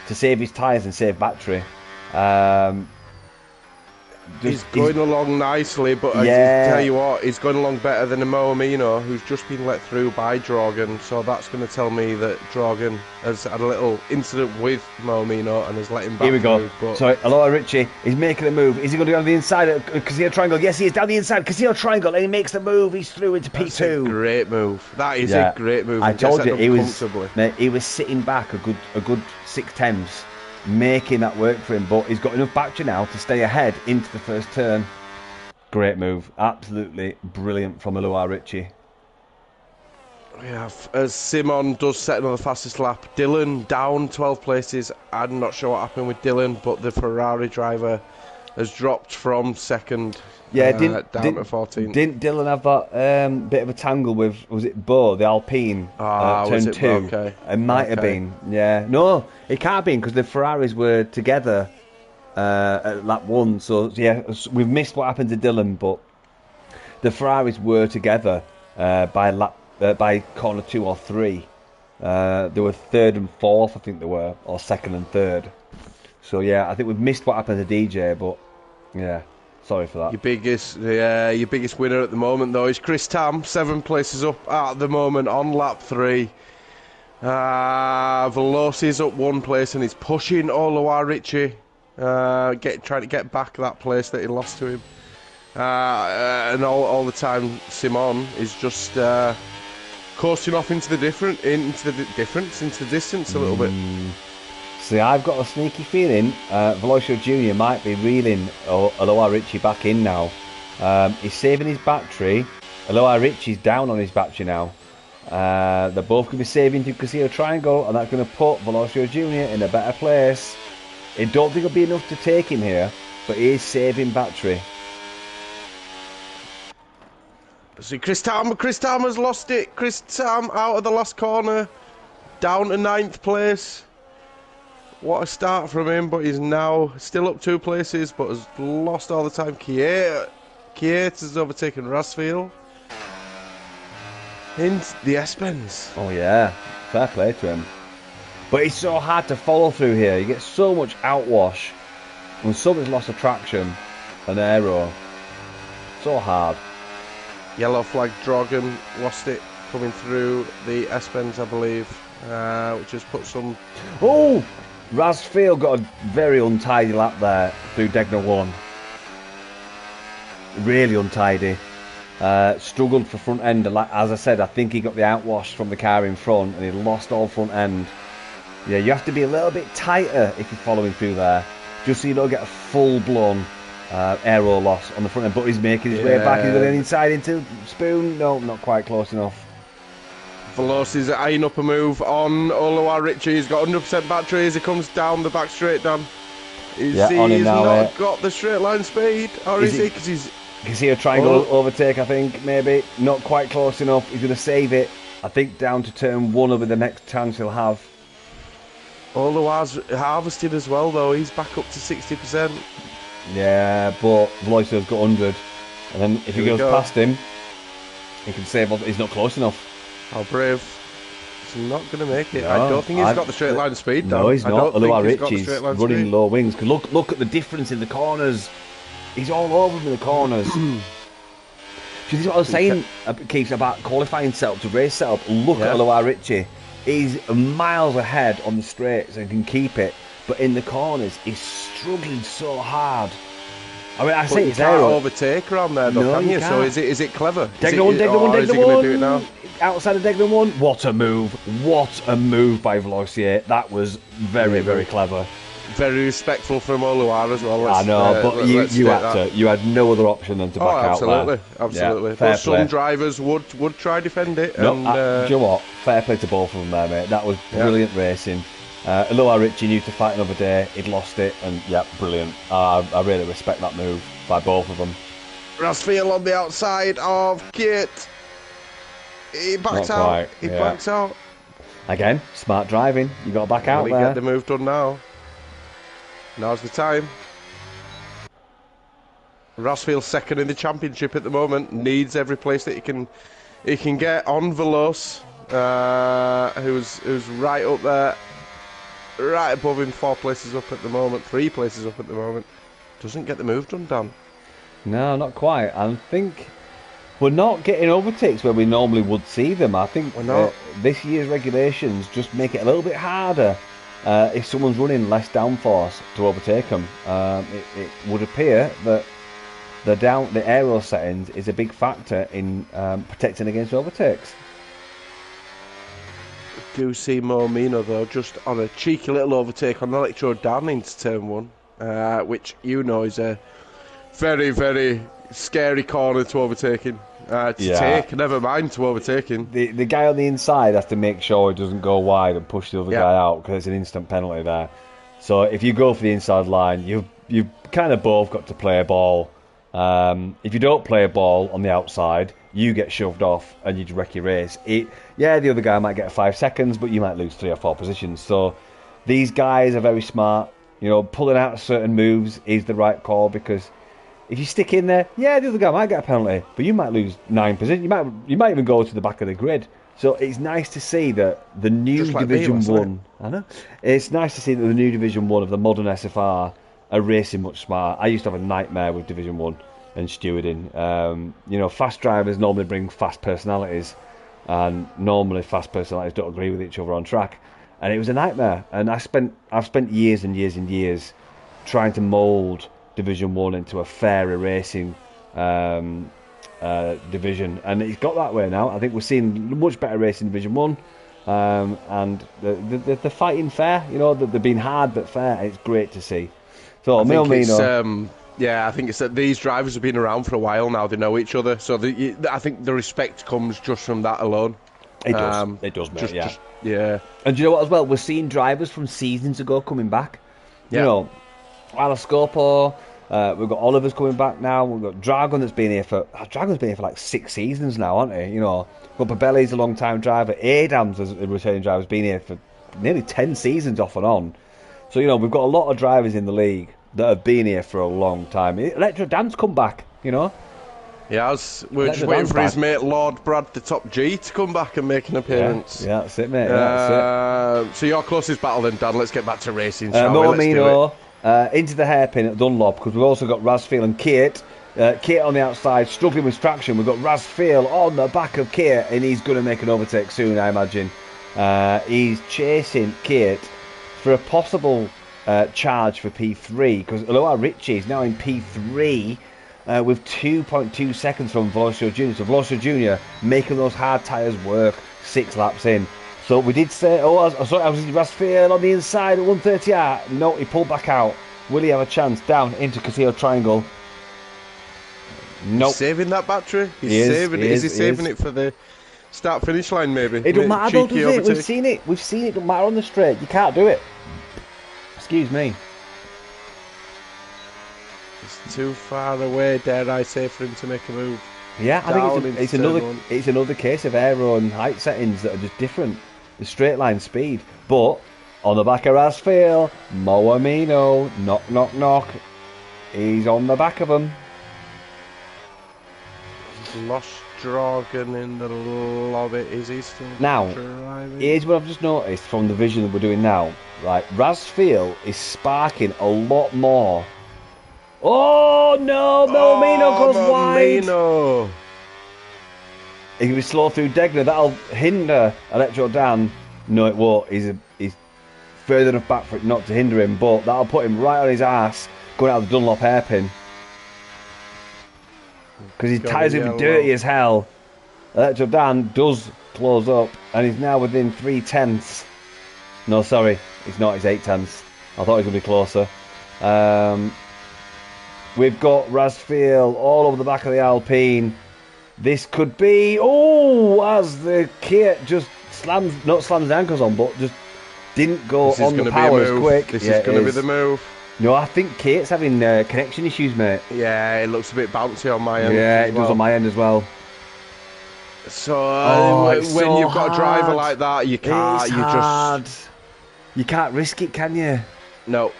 to save his tyres and save battery. He's going along nicely, but I tell you what, he's going along better than Mo Amino, who's just been let through by Drogon. So that's going to tell me that Drogon has had a little incident with Mo Amino and has let him back. Here we go. Through, So Oluwa Richie is making a move. Is he going to go on the inside of Casino Triangle? Yes, he is down the inside. Casino Triangle, and he makes the move. He's through into P2. That's a great move. That is a great move. I told you he was sitting back a good 6/10. Making that work for him, but he's got enough battery now to stay ahead into the first turn. Great move, absolutely brilliant from Oluwa Richie. Yeah, as Simon does set another fastest lap, Dylan down 12 places. I'm not sure what happened with Dylan, but the Ferrari driver has dropped from second down to 14. Didn't Dylan have that bit of a tangle with, was it Bo, the Alpine, turn 2? Okay. It might have been, yeah. No, it can't have been because the Ferraris were together at lap 1. So, yeah, we've missed what happened to Dylan, but the Ferraris were together by corner 2 or 3. They were 3rd and 4th, I think they were, or 2nd and 3rd. So, yeah, I think we've missed what happened to DJ, but, yeah. Sorry for that. Your biggest winner at the moment, though, is Chris Tam, 7 places up at the moment on lap 3. Veloci's up 1 place and he's pushing Oluwa Richie, trying to get back that place that he lost to him. And all the time, Simon is just coasting off into the distance a little bit. See, I've got a sneaky feeling Velocio Jr. might be reeling Oluwa Richie back in now. He's saving his battery. Oluwa Richie's down on his battery now. They're both going to be saving to Casino Triangle, and that's going to put Velocio Jr. in a better place. I don't think it'll be enough to take him here, but he is saving battery. See, Chris Tam has lost it. Chris Tam out of the last corner, down to 9th place. What a start from him, but he's now still up 2 places, but has lost all the time. Kiet has overtaken Rasfield in the S-Bens. Oh yeah, fair play to him. But it's so hard to follow through here. You get so much outwash when somebody's lost a traction, an aero. So hard. Yellow flag Drogon lost it coming through the S-Bens, I believe, which has put some... Oh! Rasfield got a very untidy lap there through Degner 1. Really untidy. Struggled for front end. As I said, I think he got the outwash from the car in front and he lost all front end. Yeah, you have to be a little bit tighter if you're following through there, just so you don't get a full-blown aero loss on the front end. But he's making his way back. He's going inside into Spoon. No, not quite close enough. Veloci's eyeing up a move on Oluwa Richie. He's got 100% battery as he comes down the back straight, Dan. He's not got the straight line speed, or is he? Because he's... Casino Triangle overtake, I think, maybe. Not quite close enough. He's going to save it. I think down to turn 1 will be the next chance he'll have. Oluwa's harvested as well, though. He's back up to 60%. Yeah, but Velocio's got 100. And then if he goes past him, he can save. He's not close enough. How brave. He's not going to make it. No, I don't think he's got the straight line speed. No, he's not. Oluwa Richie's running low wings. Look at the difference in the corners. He's all over in the corners. this is what I was saying, Keith, about qualifying setup to race setup. Look at Loa Ritchie. He's miles ahead on the straights and can keep it, but in the corners, he's struggling so hard. I mean, I say you it's can't aero. overtake around there, though, can you? So is it clever? Degner one. Is he going to do it now? Outside of Degner one. What a move! What a move by Velocier. That was very, very clever. Very respectful from Oluwar as well. I know, but you had no other option than to back out there. Absolutely. Yeah, fair but play. some drivers would try defend it. No, and, do you know what? Fair play to both of them there, mate. That was brilliant racing. Loa Ritchie knew to fight another day. He'd lost it, and brilliant. I really respect that move by both of them. Rasfield on the outside of Kit. He backs out. He backs out. Again, smart driving. You got to back out there. Get the move done now. Now's the time. Rasfield second in the championship at the moment. Needs every place that he can get on Veloce, who's right up there, right above him, 4 places up at the moment, 3 places up at the moment. Doesn't get the move done, Dan. No, not quite. I think we're not getting overtakes where we normally would see them. I think this year's regulations just make it a little bit harder. If someone's running less downforce to overtake them, it would appear that the aero settings is a big factor in protecting against overtakes. Do see Momino though, just on a cheeky little overtake on Electro down into turn 1, which is a very, very scary corner to overtaking. Take, never mind to overtaking. The guy on the inside has to make sure he doesn't go wide and push the other guy out, because it's an instant penalty there. So if you go for the inside line, you've kind of both got to play a ball. If you don't play a ball on the outside, you get shoved off and you just wreck your race. The other guy might get 5 seconds, but you might lose 3 or 4 positions. So these guys are very smart. Pulling out certain moves is the right call, because if you stick in there, the other guy might get a penalty, but you might lose 9 positions. You might even go to the back of the grid. So it's nice to see that the new Division 1... I know. It's nice to see that the new Division 1 of the modern SFR are racing much smarter. I used to have a nightmare with Division 1 and stewarding. Fast drivers normally bring fast personalities, and normally fast personalities don't agree with each other on track. And it was a nightmare. And I've spent years and years and years trying to mould Division 1 into a fairer racing division, and it's got that way now. I think we're seeing much better racing in Division 1, and they're fighting fair. They're being hard but fair, and it's great to see. So I think it's that these drivers have been around for a while now. They know each other, so I think the respect comes just from that alone. It does, mate. Yeah. And do you know what as well? We're seeing drivers from seasons ago coming back. Alascopo, we've got Oliver's coming back now. We've got Dragon that's been here for like 6 seasons now, aren't he? But Babelli's a long time driver. Adams as a returning driver has been here for nearly 10 seasons off and on. So we've got a lot of drivers in the league that have been here for a long time. Electro Dan's come back. Yeah, we're just waiting for his mate Lord Brad the Top G to come back and make an appearance. Yeah, that's it, mate. That's it. So your closest battle then, Dan. Let's get back to racing, Mormino, into the hairpin at Dunlop, because we've also got Rasfield and Kate. Kate on the outside, struggling with traction. We've got Rasfield on the back of Kate, and he's going to make an overtake soon, I imagine. He's chasing Kate for a possible charge for P3, because Loa Ritchie is now in P3 with 2.2 seconds from Velocio Jr. So Velocio Jr. making those hard tyres work 6 laps in. So we did say, I was Rasfield on the inside at 130R. No, he pulled back out. Will he have a chance down into Castillo Triangle? Nope. He's saving that battery. Is he saving it for the start-finish line, maybe? It don't matter, though, does it? We've seen it. It don't matter on the straight. You can't do it. Excuse me. It's too far away, dare I say, for him to make a move. Yeah, I think it's another case of aero and height settings that are just different. The straight line speed. But on the back of Rasfield, Moamino, knock. He's on the back of him. Lost Dragon in the lobby. Is he still driving? Here's what I've just noticed from the vision that we're doing now. Right, Rasfield is sparking a lot more. Oh no, Moamino goes wide. He was slow through Degner. That'll hinder Electro Dan. No, it won't. He's further enough back for it not to hinder him, but that'll put him right on his ass going out of the Dunlop hairpin. Because his tyres will be dirty as hell. Electro Dan does close up, and he's now within 3/10. No, sorry, it's not. It's 8/10. I thought he was going to be closer. We've got Rasfield all over the back of the Alpine. This could be... Oh, as the Kate just not slams the ankles on, but just didn't go on the powers quick. This is going to be the move. No, I think Kate's having connection issues, mate. Yeah, it looks a bit bouncy on my end. Yeah, it does on my end as well. So when you've got a driver like that, you can't. You can't risk it, can you? No,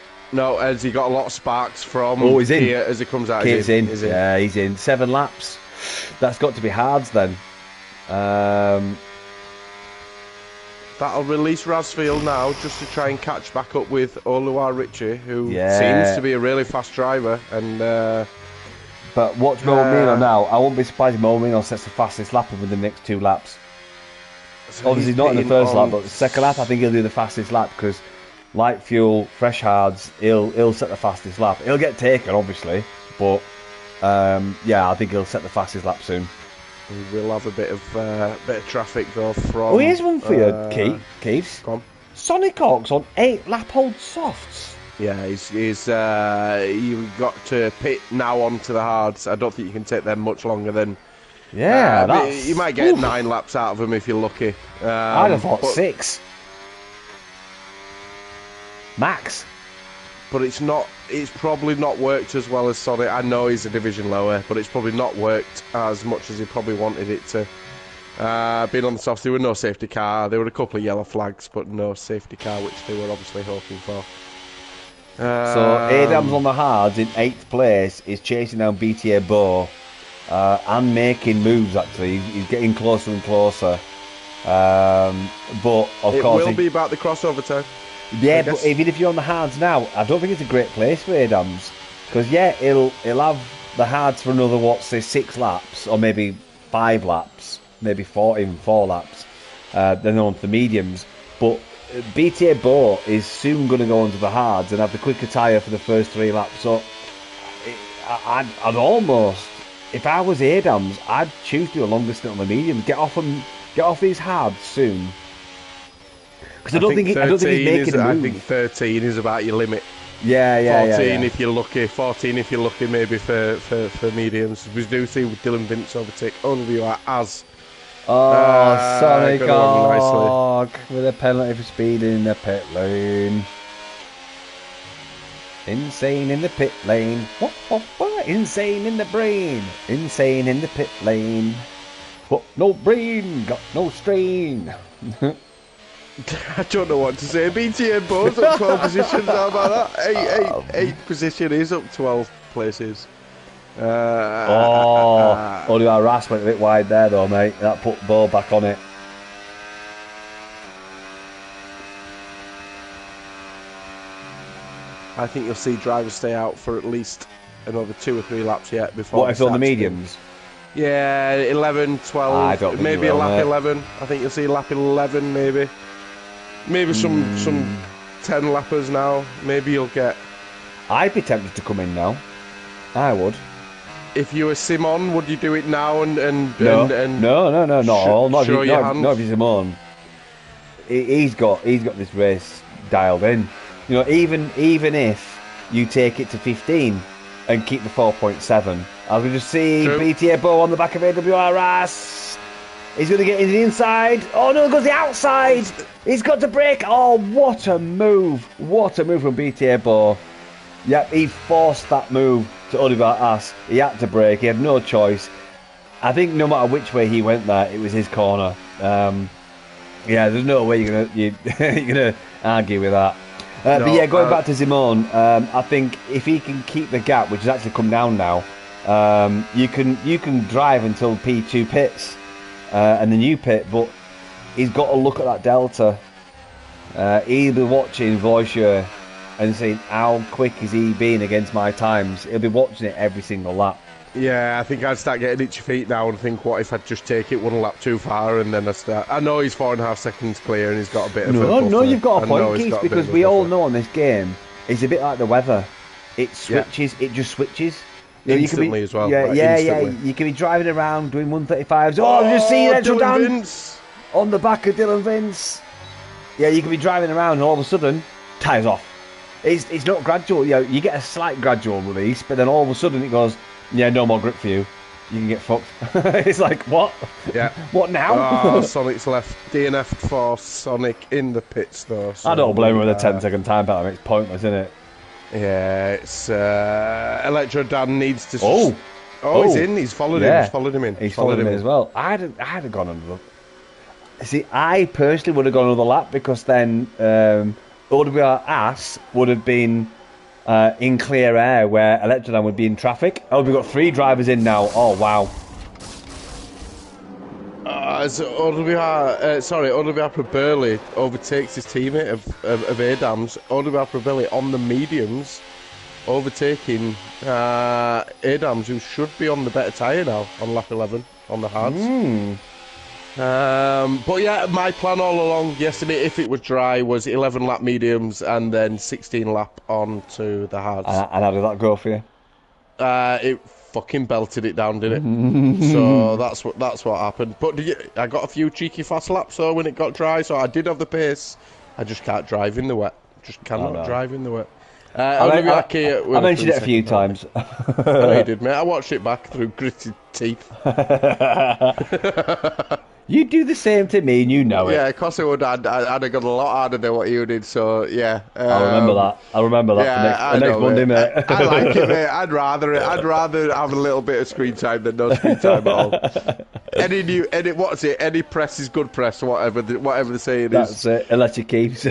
as he got a lot of sparks from he's in. Kate as he comes out. Kate's in. Yeah, he's in. 7 laps. That's got to be hards then. That'll release Rasfield now just to try and catch back up with Oluwa Richie, who seems to be a really fast driver. And but watch Momino now. I won't be surprised if Momino sets the fastest lap within the next 2 laps. So obviously not in the first lap, but the second lap I think he'll do the fastest lap because light fuel, fresh hards, he'll set the fastest lap. He'll get taken obviously, but yeah, I think he'll set the fastest lap soon. We will have a bit of traffic though from... Oh, here's one for you, Keith. Come on. Sonic Hawk's on 8 lap-hold softs. Yeah, you've got to pit now onto the hards. I don't think you can take them much longer than... Yeah, you might get 9 laps out of them if you're lucky. I'd have thought 6. Max. But it's probably not worked as well as Sonic. I know he's a division lower, but it's probably not worked as much as he probably wanted it to. Being on the softs, there were no safety car. There were a couple of yellow flags, but no safety car, which they were obviously hoping for. So Adams on the hards in 8th place is chasing down BTA Bo and making moves. Actually, he's getting closer and closer. But of course, it will be about the crossover time. Yeah, but even if you're on the hards now, I don't think it's a great place for Adams. Because, yeah, he'll have the hards for another, 6 laps, or maybe 5 laps, maybe 4 laps. Then on to the mediums. But BTA Bo is soon going to go onto the hards and have the quicker tyre for the first 3 laps. So, I'd almost, if I was Adams, I'd choose to do a longer stint on the mediums. Get off these hards soon. Because I don't think he's making a move. I think 13 is about your limit. Yeah, 14 if you're lucky. 14 if you're lucky, maybe for mediums. We do see with Dylan Vince overtake OWR as. Sonic Hawk with a penalty for speeding in the pit lane. Insane in the pit lane. What? Insane in the brain. Insane in the pit lane. What? No brain, got no strain. I don't know what to say. BTA Bo's up 12 positions. How about that? 8 position is up 12 places. Oliver Ras went a bit wide there though, mate. That put Bo back on it. I think you'll see drivers stay out for at least another 2 or 3 laps yet before. What if on the mediums? Yeah, 11, 12. I don't think maybe you will, a lap mate. 11. I think you'll see lap 11 maybe. Maybe some 10 lappers now. Maybe you'll get... I'd be tempted to come in now. I would. If you were Simon, would you do it now and No, not all. Not if he's Simon. He's got this race dialed in. You know, even if you take it to 15 and keep the 4.7, I could just see BTA Bo on the back of AWRS. He's going to get in the inside. Oh no, it goes the outside. He's got to brake. Oh, what a move. What a move from BTA Bo. Yep, he forced that move to Oliver Ass. He had to brake. He had no choice. I think no matter which way he went there, it was his corner. Yeah, there's no way you're gonna argue with that. But yeah, going back to Simone, I think if he can keep the gap, which has actually come down now, you can drive until P2 pits. And then you pit, but he's got to look at that delta. He'll be watching Voiture and saying how quick is he being against my times. He'll be watching it every single lap. Yeah, I think I'd start getting itchy feet now and think, what if I'd just take it one lap too far and then I start... I know he's 4.5 seconds clear and he's got a bit of a buffer. No, you've got a I know point, he's Keith, got a bit because of a we all buffer. know on this game, it's a bit like the weather. It switches, it just switches. You know, Instantly as well. Yeah, like, yeah. instantly. You can be driving around doing 135s. Oh, I've just seen Edge Dylan Dan Vince! on the back of Dylan Vince. Yeah, you can be driving around and all of a sudden, tyres off. It's not gradual. You know, you get a slight gradual release, but then all of a sudden it goes, yeah, no more grip for you. You can get fucked. It's like, what? Yeah. What now? Oh, Sonic's left. DNF for Sonic in the pits, though. So I don't blame him with a 10-second time penalty. It's pointless, isn't it? Yeah, it's... Electro Dan needs to... Oh, he's in. He's followed him. He's followed him in. He's followed him in as well. I'd have gone another... See, I personally would have gone another lap because then OWR Ass would have been in clear air where Electrodan would be in traffic. Oh, we've got 3 drivers in now. Oh, wow. So OWR Probirley overtakes his teammate of Adams. OWR Probirley on the mediums, overtaking Adams, who should be on the better tyre now on lap 11 on the hards. But yeah, my plan all along yesterday, if it was dry, was 11 lap mediums and then 16 lap on to the hards. And how did that go for you? It fucking belted it down, didn't it? So that's what happened. But I got a few cheeky fast laps though when it got dry, so I did have the pace. I just can't drive in the wet. Just cannot drive in the wet. I mentioned it a few times. I know you did, mate. I watched it back through gritted teeth. You do the same to me and you know it. Yeah, of course I would. I'd have got a lot harder than what you did, so yeah. I'll remember that. I'll remember that for next Monday, mate. I like it, mate. I'd rather have a little bit of screen time than no screen time at all. Any press is good press, whatever the saying is. That's it, unless you keeps.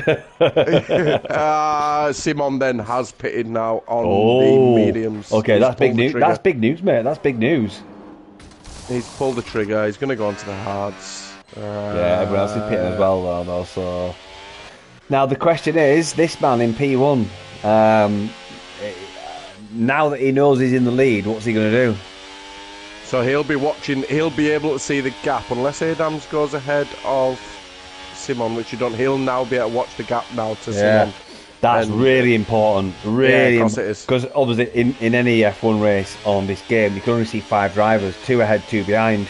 Simon then has pitted now on the mediums. Okay, He's that's big pulled the news. trigger. That's big news, mate. That's big news. He's pulled the trigger. He's going to go on to the hards. Yeah, everyone else is pitting as well, though. So now the question is, this man in P1, now that he knows he's in the lead, what's he going to do? So he'll be watching. He'll be able to see the gap unless Adams goes ahead of Simon, which you don't. He'll now be able to watch the gap now to Simon. That's really important. Really, yeah, of course it is. Because obviously, in any F1 race on this game, you can only see 5 drivers: 2 ahead, 2 behind.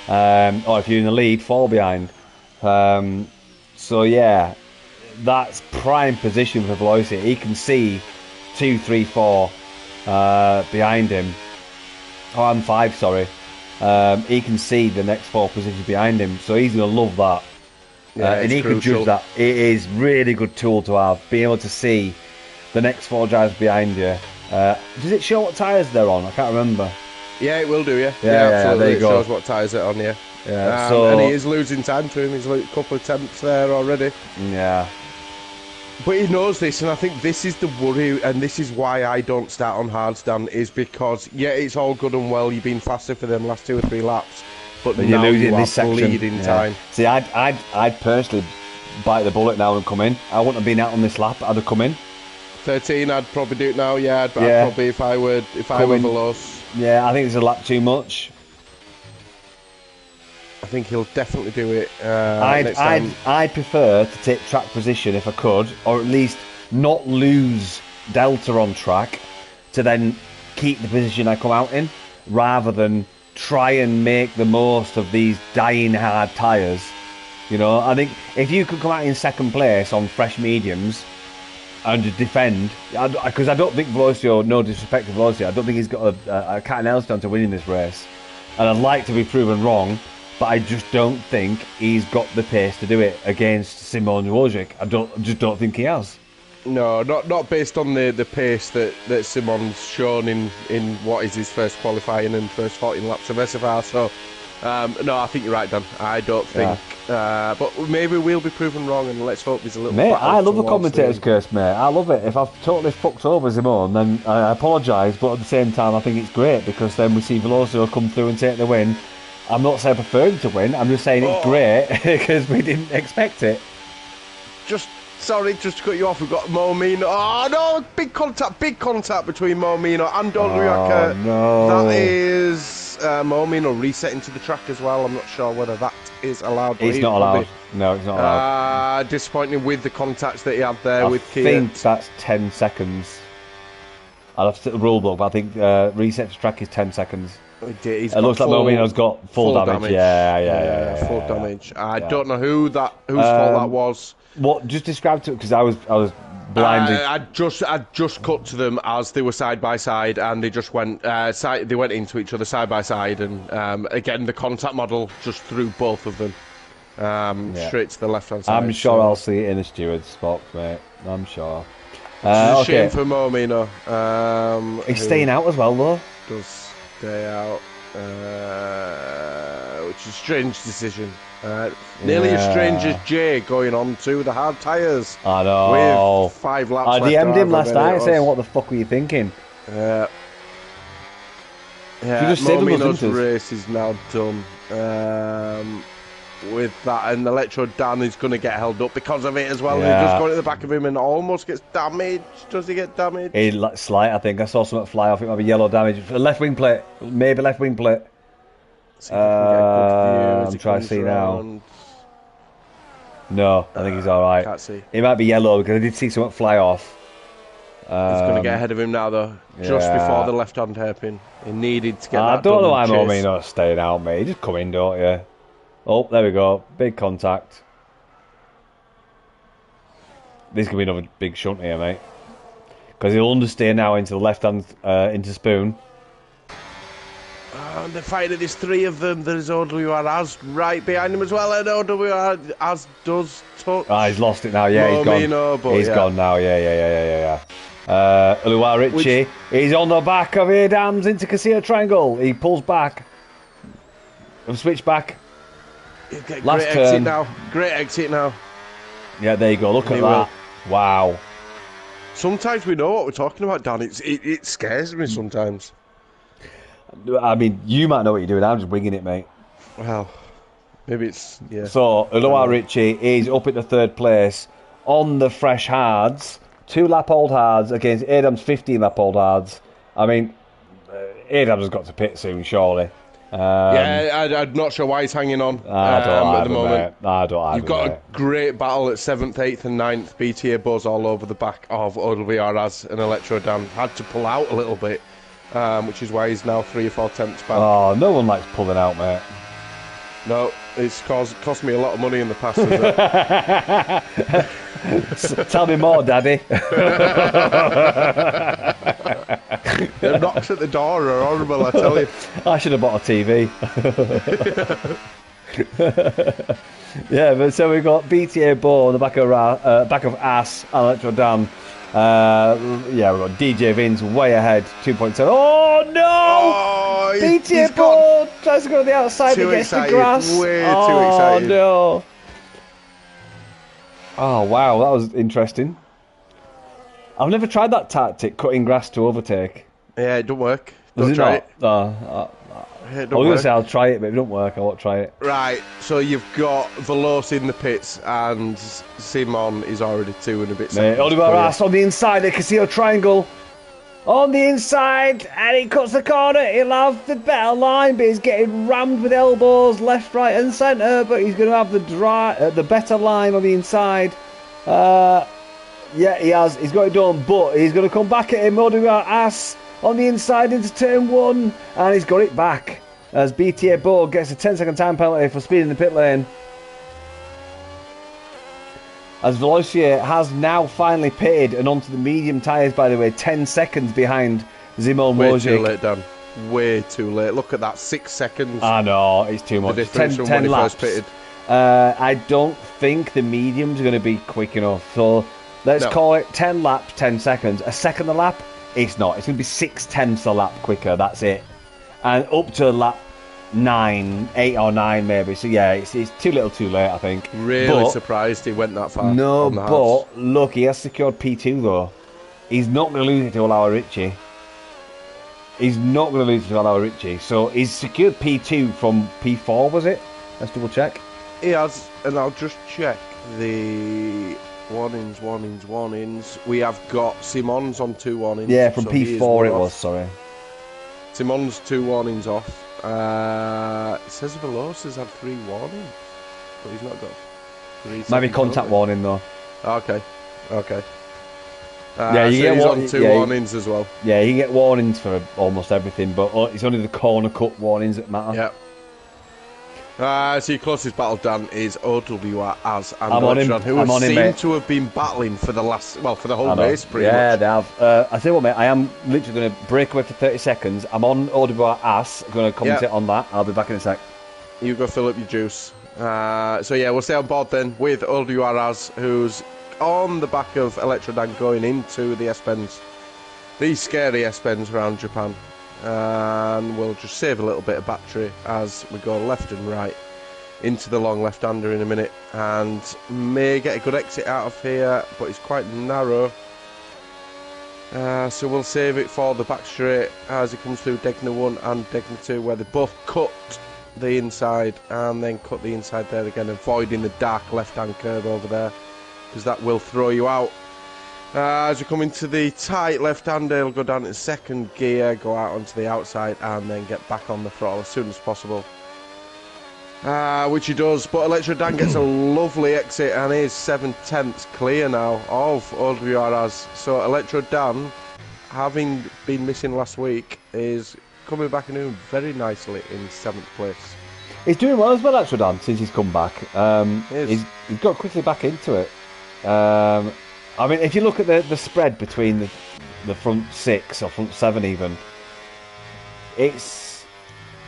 Or if you're in the lead, 4 behind. So yeah, that's prime position for Velocity. He can see 2, 3, 4 behind him. Oh, I'm 5, sorry. He can see the next 4 positions behind him, so he's going to love that. Yeah, and he crucial. can judge that. It is really good tool to have, being able to see the next 4 drivers behind you. Does it show what tyres they're on? I can't remember. Yeah, it will do, yeah. Absolutely. There you it go. shows what tyres it on, yeah. And he is losing time to him. He's a couple of tenths there already. Yeah. But he knows this, and I think this is the worry, and this is why I don't start on hards, Dan, is because, yeah, it's all good and well, you've been faster for them last 2 or 3 laps, but you're now losing you this are section. bleeding time. See, I'd personally bite the bullet now and come in. I wouldn't have been out on this lap. I'd have come in. 13, I'd probably do it now. Yeah, I'd probably if I were Veloz. Yeah, I think it's a lap too much. I think he'll definitely do it next time. I'd prefer to take track position if I could, or at least not lose delta on track, to then keep the position I come out in, rather than try and make the most of these dying hard tyres. You know, I think if you could come out in second place on fresh mediums and just defend, because I don't think Velocio, no disrespect to Velocio, I don't think he's got a cat and mouse chance of winning this race. And I'd like to be proven wrong, but I just don't think he's got the pace to do it against Simon Wojcik. I just don't think he has. No, not based on the pace that Simon's shown in what is his first qualifying and first 14 laps of SFR. So, no, I think you're right, Dan. I don't think. Yeah. But maybe we'll be proven wrong, and let's hope there's a little. Mate, I love the commentator's curse, mate. I love it. If I've totally fucked over Simon, then I apologise. But at the same time, I think it's great because then we see Velocio come through and take the win. I'm not saying I prefer him to win. I'm just saying it's great because we didn't expect it. Just Sorry, just to cut you off. We've got Momino. Oh no! Big contact between Momino and Odriaka. Oh, no. That is Momino resetting to the track as well. I'm not sure whether that is allowed. It's not allowed. No, it's not allowed. Disappointing with the contacts that he had there with Kia. I think that's 10 seconds. I'll have to the rule book, but I think reset to track is 10 seconds. It looks like Momino's got full damage. Yeah. Full damage. I don't know whose fault that was. What? Just describe to it, because I was blinded. I just cut to them as they were side by side, and they just went they went into each other side by side, and again the contact model just threw both of them straight to the left hand side. I'm sure I'll see it in the steward's box, mate. I'm sure. Which is a shame for Momino. He's staying out as well, though. Does stay out, which is a strange decision. Nearly as strange as Jay going on to the hard tyres. I know. With 5 laps I left. DM'd him last night saying, "What the fuck were you thinking?" Yeah, Momino's race is now done. With that, and Electro Dan is going to get held up because of it as well. Yeah. He just got to the back of him and almost gets damaged. Does he get damaged? Slight, I think. I saw something fly off. It might be yellow damage. Left wing plate. Maybe left wing plate. I'm trying to see now. No, I think he's alright. Can't see. It might be yellow because I did see something fly off. He's going to get ahead of him now, though. Just before the left-hand hairpin. He needed to get that I don't know why done. Momino's staying out, mate. Just come in, don't you? Oh, there we go. Big contact. This could be another big shunt here, mate. Because he'll understeer now into the left-hand, into Spoon. And the fight, there's 3 of them. There's OWRAS right behind him as well. And OWRAS does touch. He's lost it now. Yeah, Momino, he's gone. He's gone now. Yeah. Uluwa Richie. He's on the back of Adams into Casilla Triangle. He pulls back. Switch back. Last turn. Great exit now. Yeah, there you go. Look at that. Wow. Sometimes we know what we're talking about, Dan. It scares me sometimes. I mean, you might know what you're doing. I'm just winging it, mate. Well, maybe it's... Yeah. So, Uluwa Richie is up at the 3rd place on the fresh hards. 2 lap old hards against Adams' 15 lap old hards. I mean, Adams has got to pit soon, surely. I'm not sure why he's hanging on at the moment. You've got a great battle at 7th, 8th and 9th. BTA Buzz all over the back of OWRAS and Electro Dan. Had to pull out a little bit, which is why he's now 3 or 4 tenths back. Oh, no one likes pulling out, mate. No, it's cost me a lot of money in the past. Tell me more, Daddy. The knocks at the door are horrible, I tell you. I should have bought a TV. Yeah, but so we've got BTA Bo on the back of Ass, Electro Dan. We've got DJ Vin's way ahead, 2.7. Oh no! BTA Bo tries to go to the outside, but gets the grass. Way too excited. Oh no! Oh wow, that was interesting. I've never tried that tactic, cutting grass to overtake. Yeah, it don't work. Don't try it. I was going to say I'll try it, but if it don't work, I won't try it. Right, so you've got Veloce in the pits, and Simon is already 2 and a bit seconds. OWRAS on the inside, the Casino Triangle. On the inside, and he cuts the corner. He'll have the better line, but he's getting rammed with elbows left, right, and centre. But he's going to have the better line on the inside. Yeah, he has. He's got it done, but he's going to come back at him. OWRAS on the inside into turn 1, and he's got it back as BTA Bo gets a 10-second time penalty for speed in the pit lane. As Velocier has now finally pitted and onto the medium tyres, by the way, 10 seconds behind Zimon Mojic. Way too late, Dan. Way too late. Look at that, 6 seconds. I know, it's too much. The difference from when he first pitted. I don't think the mediums are going to be quick enough. So let's call it 10 laps, 10 seconds. A second a lap? It's not. It's going to be 6/10 a lap quicker. That's it. And up to lap 8 or 9 maybe. So yeah, it's too little too late, I think. Really surprised he went that far. No, but look, he has secured P2 though. He's not going to lose it to Uluwa Richie. So he's secured P2 from P4, was it? Let's double check. He has, and I'll just check the Warnings. We have got Simon's on 2 warnings. Yeah, from so he is P4 one it off. was, sorry. Simon's 2 warnings off. It says Veloz has had 3 warnings, but he's not got 3. Might be contact warning, though. Okay. Yeah, you so get he's on 2 warnings as well. Yeah, you get warnings for almost everything, but it's only the corner cut warnings that matter. Yeah. So your closest battle, Dan, is OWRAS and I'm on him. who seem to have been battling for the whole race, pretty much. Yeah, they have. I tell you what, mate, I am literally going to break away for 30 seconds. I'm on OWRAS, going to commentate on that. I'll be back in a sec. You go fill up your juice. So yeah, we'll stay on board then with OWRAS, who's on the back of Electrodan going into the S-Bends. These scary S-Bends around Japan. And we'll just save a little bit of battery as we go left and right into the long left-hander in a minute, and may get a good exit out of here, but it's quite narrow, so we'll save it for the back straight as it comes through Degner 1 and Degner 2, where they both cut the inside and then cut the inside there again, avoiding the dark left-hand curve over there, because that will throw you out. As we come into the tight left-hander, he'll go down to second gear, go out onto the outside, and then get back on the throttle as soon as possible. Which he does, but Electrodan gets a lovely exit and is 7/10 clear now of OWRAS. So Electrodan, having been missing last week, is coming back and doing very nicely in 7th place. He's doing well as well, Electrodan, since he's come back. He's got quickly back into it. I mean, if you look at the spread between the front 6 or front 7 even, it's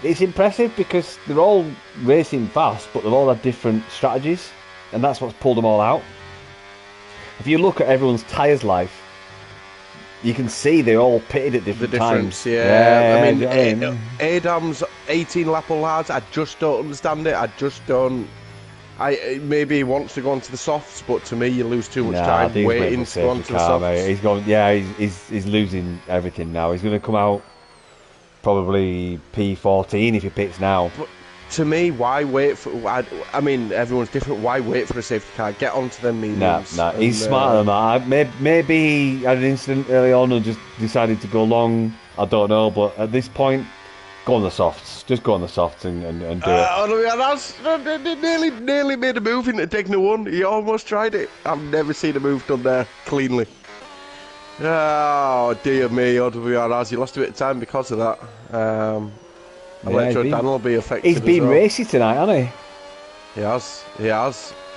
impressive because they're all racing fast, but they've all had different strategies, and that's what's pulled them all out. If you look at everyone's tyres life, you can see they're all pitted at different times. Yeah. I mean, Adam's 18 lap hards, I just don't understand it. I just don't. Maybe he wants to go onto the softs, but to me, you lose too much time waiting to go onto the softs. Mate. He's going. Yeah, he's losing everything now. He's going to come out probably P14 if he pits now. But to me, why wait for? I mean, everyone's different. Why wait for a safety car? Get onto them mediums. Nah, he's smarter than that. Maybe he had an incident early on and just decided to go long. I don't know, but at this point, go on the softs. Just go on the softs and do it. Nearly made a move into Degner 1. He almost tried it. I've never seen a move done there cleanly. Oh, dear me, OWRAS. You lost a bit of time because of that. Electrodan will be affected. He's been racy tonight, hasn't he? He has.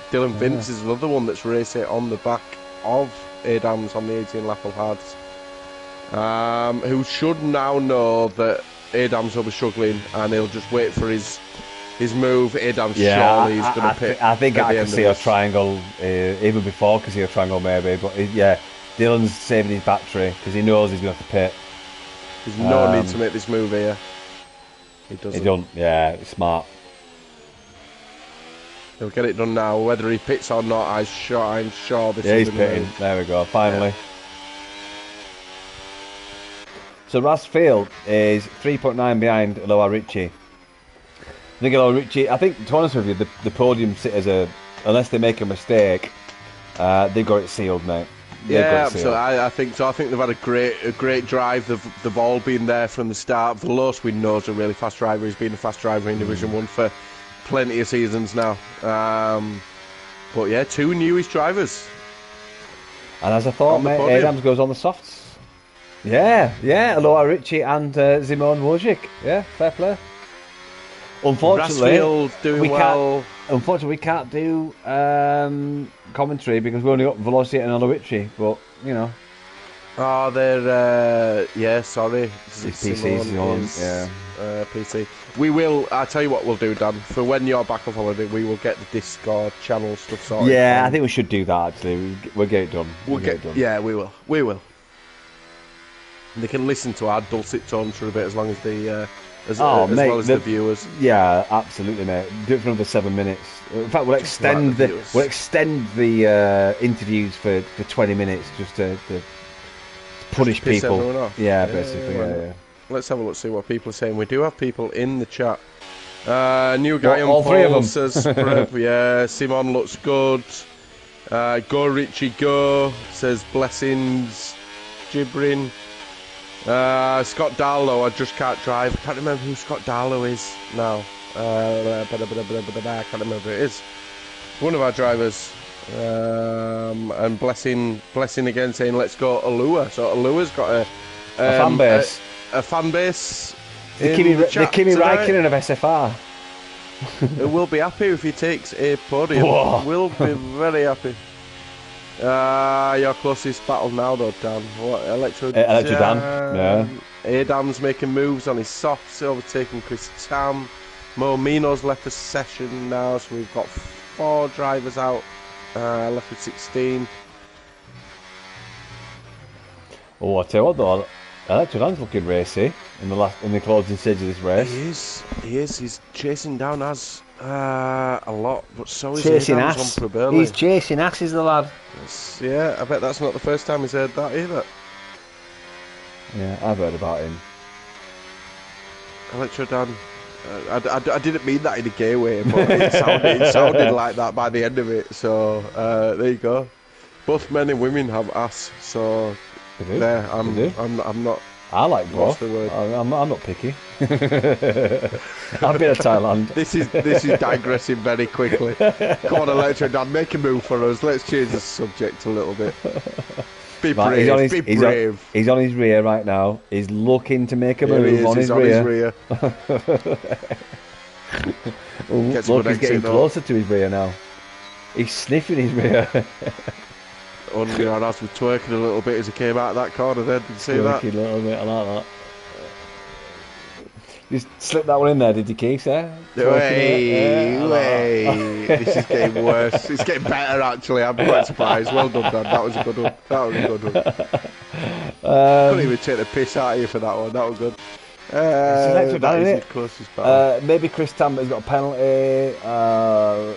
Dylan Vince is another one that's racing on the back of Adams on the 18 lap of hards. Who should now know that Adams will be struggling, and he'll just wait for his move. Adams surely he's going to pit. I think I can see a triangle even before Casio triangle maybe, but Dylan's saving his battery because he knows he's going to have to pit. There's no need to make this move here. He doesn't. He don't. Yeah, it's smart. He'll get it done now. Whether he pits or not, I'm sure this is he's pitting. There we go. Finally. Yeah. So Ras Field is 3.9 behind Aloha Ritchie. I think Aloha Ritchie, to be honest with you, the podium sitters unless they make a mistake, they've got it sealed, mate. So I think so. I think they've had a great drive. They've all been there from the start. Veloz, we know, is a really fast driver. He's been a fast driver in Division 1 for plenty of seasons now. But yeah, 2 newest drivers. And as I thought, mate, Adams goes on the softs. Yeah, Aloha Ritchie and Szymon Wojcik. Yeah, fair play. Unfortunately, we can't do commentary because we only got Velocity and Aloha Ritchie, but, you know. Oh, they're, sorry. It's PC's PC. We will, I'll tell you what we'll do, Dan. For when you're back off holiday, we will get the Discord channel stuff sorted. Yeah, I think we should do that, actually. We'll get it done. We'll get it done. Yeah, we will. They can listen to our dulcet tones for a bit as long as the well as the viewers. Yeah, absolutely, mate. Do it for another 7 minutes. In fact, we'll extend the interviews for 20 minutes just to punish people. Yeah, basically. Yeah. Let's have a look, see what people are saying. We do have people in the chat. New guy on all three of them says, yeah, Simon looks good. Go Richie go, says Blessings, Gibbering. Scott Darlow, I just can't drive. I can't remember who Scott Darlow is now. I can't remember who it is. One of our drivers. And Blessing again saying, let's go Allure. So Allure's got a fan base. A fan base. The Kimi Räikkönen of SFR. Who will be happy if he takes a podium. Whoa. Will be very happy. Your closest battle now though, Dan. What, Electro Dan. Yeah. Adam's making moves on his softs, overtaking Chris Tam. Mo Mino's left the session now, so we've got 4 drivers out. Left with 16. Oh, I tell you what though, Electro Dan's looking racy in the closing stage of this race. He is. He's chasing down Az a lot, but so is chasing Adams ass. on Probelli. He's chasing asses, the lad. Yeah, I bet that's not the first time he's heard that either. Yeah, I've heard about him. Electro Dan. I didn't mean that in a gay way, but it sounded like that by the end of it. So there you go. Both men and women have ass. So there, I'm not. I like both. What's the word? I'm not picky. I've been to Thailand. This is digressing very quickly. Come on, Electro Dan, make a move for us. Let's change the subject a little bit. Be brave. Be brave. He's on his rear right now. He's looking to make a move on his rear. Look, he's getting closer to his rear now. He's sniffing his rear. Only our ass was twerking a little bit as he came out of that corner then. Did you see that? Twerking a little bit, I like that. Just slip that one in there, did you, Keith? Hey. This is getting worse. It's getting better, actually. I'm quite surprised. Well done, Dan. That was a good one. Couldn't even take the piss out of you for that one. That was good. That is his closest battle. Maybe Chris Tam has got a penalty.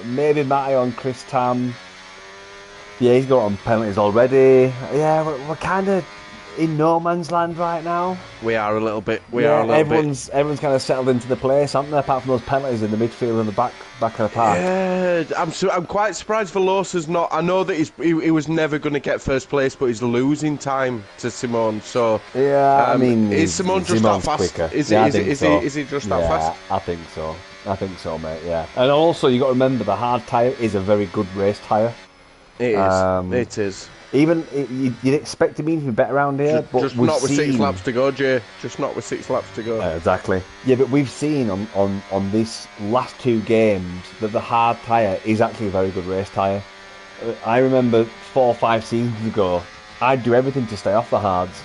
Maybe Matty on Chris Tam. Yeah, he's got on penalties already. Yeah, we're kind of in no man's land right now. We are a little bit. Everyone's kind of settled into the place, haven't they? Apart from those penalties in the midfield and the back of the park. Yeah, I'm quite surprised Velosa's not. I know that he was never going to get first place, but he's losing time to Simone. So yeah, I mean, is Simone just Simone's that fast? Quicker. Is he just that fast? I think so, mate. Yeah, and also you got to remember the hard tyre is a very good race tyre. It is. It is. Even you'd expect him to be better around here, but just not with 6 laps to go, Jay. Just not with 6 laps to go. Exactly. Yeah, but we've seen on this last 2 games that the hard tyre is actually a very good race tyre. I remember 4 or 5 seasons ago, I'd do everything to stay off the hards,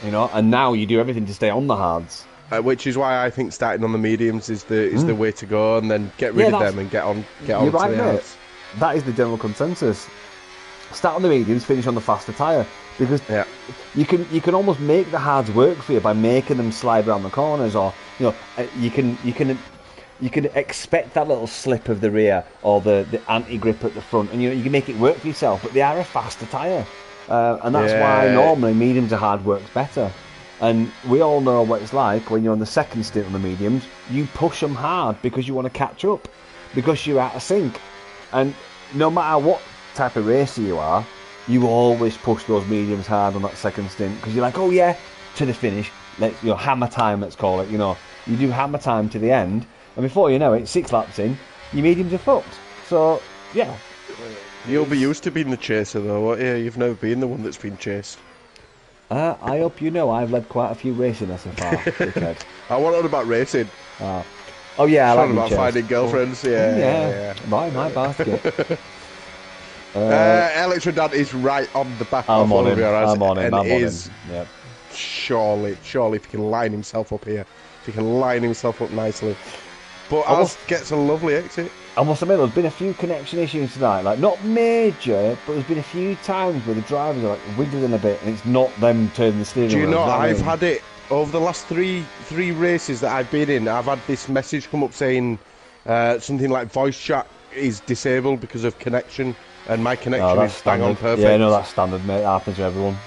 and now you do everything to stay on the hards. Which is why I think starting on the mediums is the way to go, and then get rid of them and get on to the hards. That is the general consensus. Start on the mediums, finish on the faster tyre, because you can almost make the hards work for you by making them slide around the corners, or you can expect that little slip of the rear or the anti-grip at the front, and you can make it work for yourself. But they are a faster tyre, and that's why normally mediums to hard works better. And we all know what it's like when you're on the second stint on the mediums. You push them hard because you want to catch up, because you're out of sync. And no matter what type of racer you are, you always push those mediums hard on that second stint, because you're like, oh yeah, to the finish, let's hammer time, let's call it. You do hammer time to the end, and before you know it, 6 laps in, your mediums are fucked. So yeah, you'll be used to being the chaser though, won't you? You've never been the one that's been chased. I hope you know I've led quite a few racing SFR. I want on about racing. Oh yeah, I like about finding girlfriends. Yeah. My basket. Electro Dan is right on the back of Olivia. I'm on him. Yep. Surely, if he can line himself up here, if he can line himself up nicely. But Az gets a lovely exit. I must admit, there's been a few connection issues tonight. Like, not major, but there's been a few times where the drivers are like wiggling a bit, and it's not them turning the steering wheel. Do you know, I've had it over the last three races that I've been in. I've had this message come up saying something like voice chat is disabled because of connection, and my connection is bang on perfect. Yeah, no, that's standard, mate. It happens to everyone.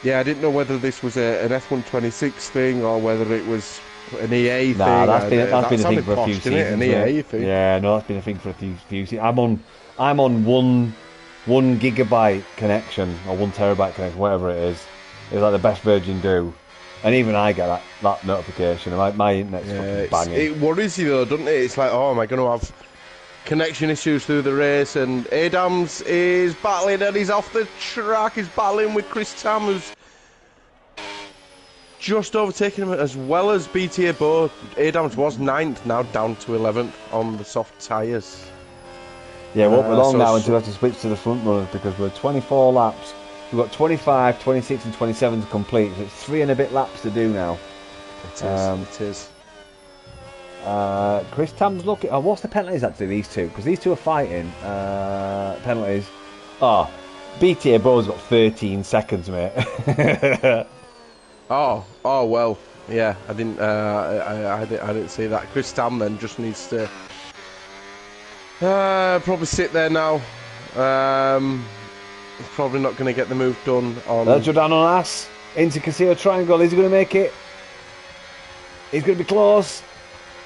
Yeah, I didn't know whether this was an F126 thing or whether it was An EA Nah, thing. that's been That a thing sounded for a few posh, didn't it? seasons, An EA mate. thing. Yeah, no, that's been a thing for a few seasons. I'm on one gigabyte connection or 1 terabyte connection, whatever it is. It's like the best Virgin do, and even I get that notification. And my internet's fucking banging. It worries you though, doesn't it? It's like, oh, am I going to have connection issues through the race? And Adams is battling and he's off the track. He's battling with Chris Tam, who's just overtaking him, as well as BTA Bo. Adams was 9th, now down to 11th on the soft tyres. Yeah, we won't be long now until we have to switch to the front runners because we're 24 laps. We've got 25, 26 and 27 to complete, so it's 3 and a bit laps to do now. It is. Chris Tam's looking... Oh, what's the penalties actually, these two? Because these two are fighting. Penalties. Oh, BTA Bo's got 13 seconds, mate. Oh, well, yeah. I didn't see that. Chris Tam then just needs to probably sit there now. Probably not going to get the move done on. Jordan on ass into Castillo Triangle. Is he going to make it? He's going to be close.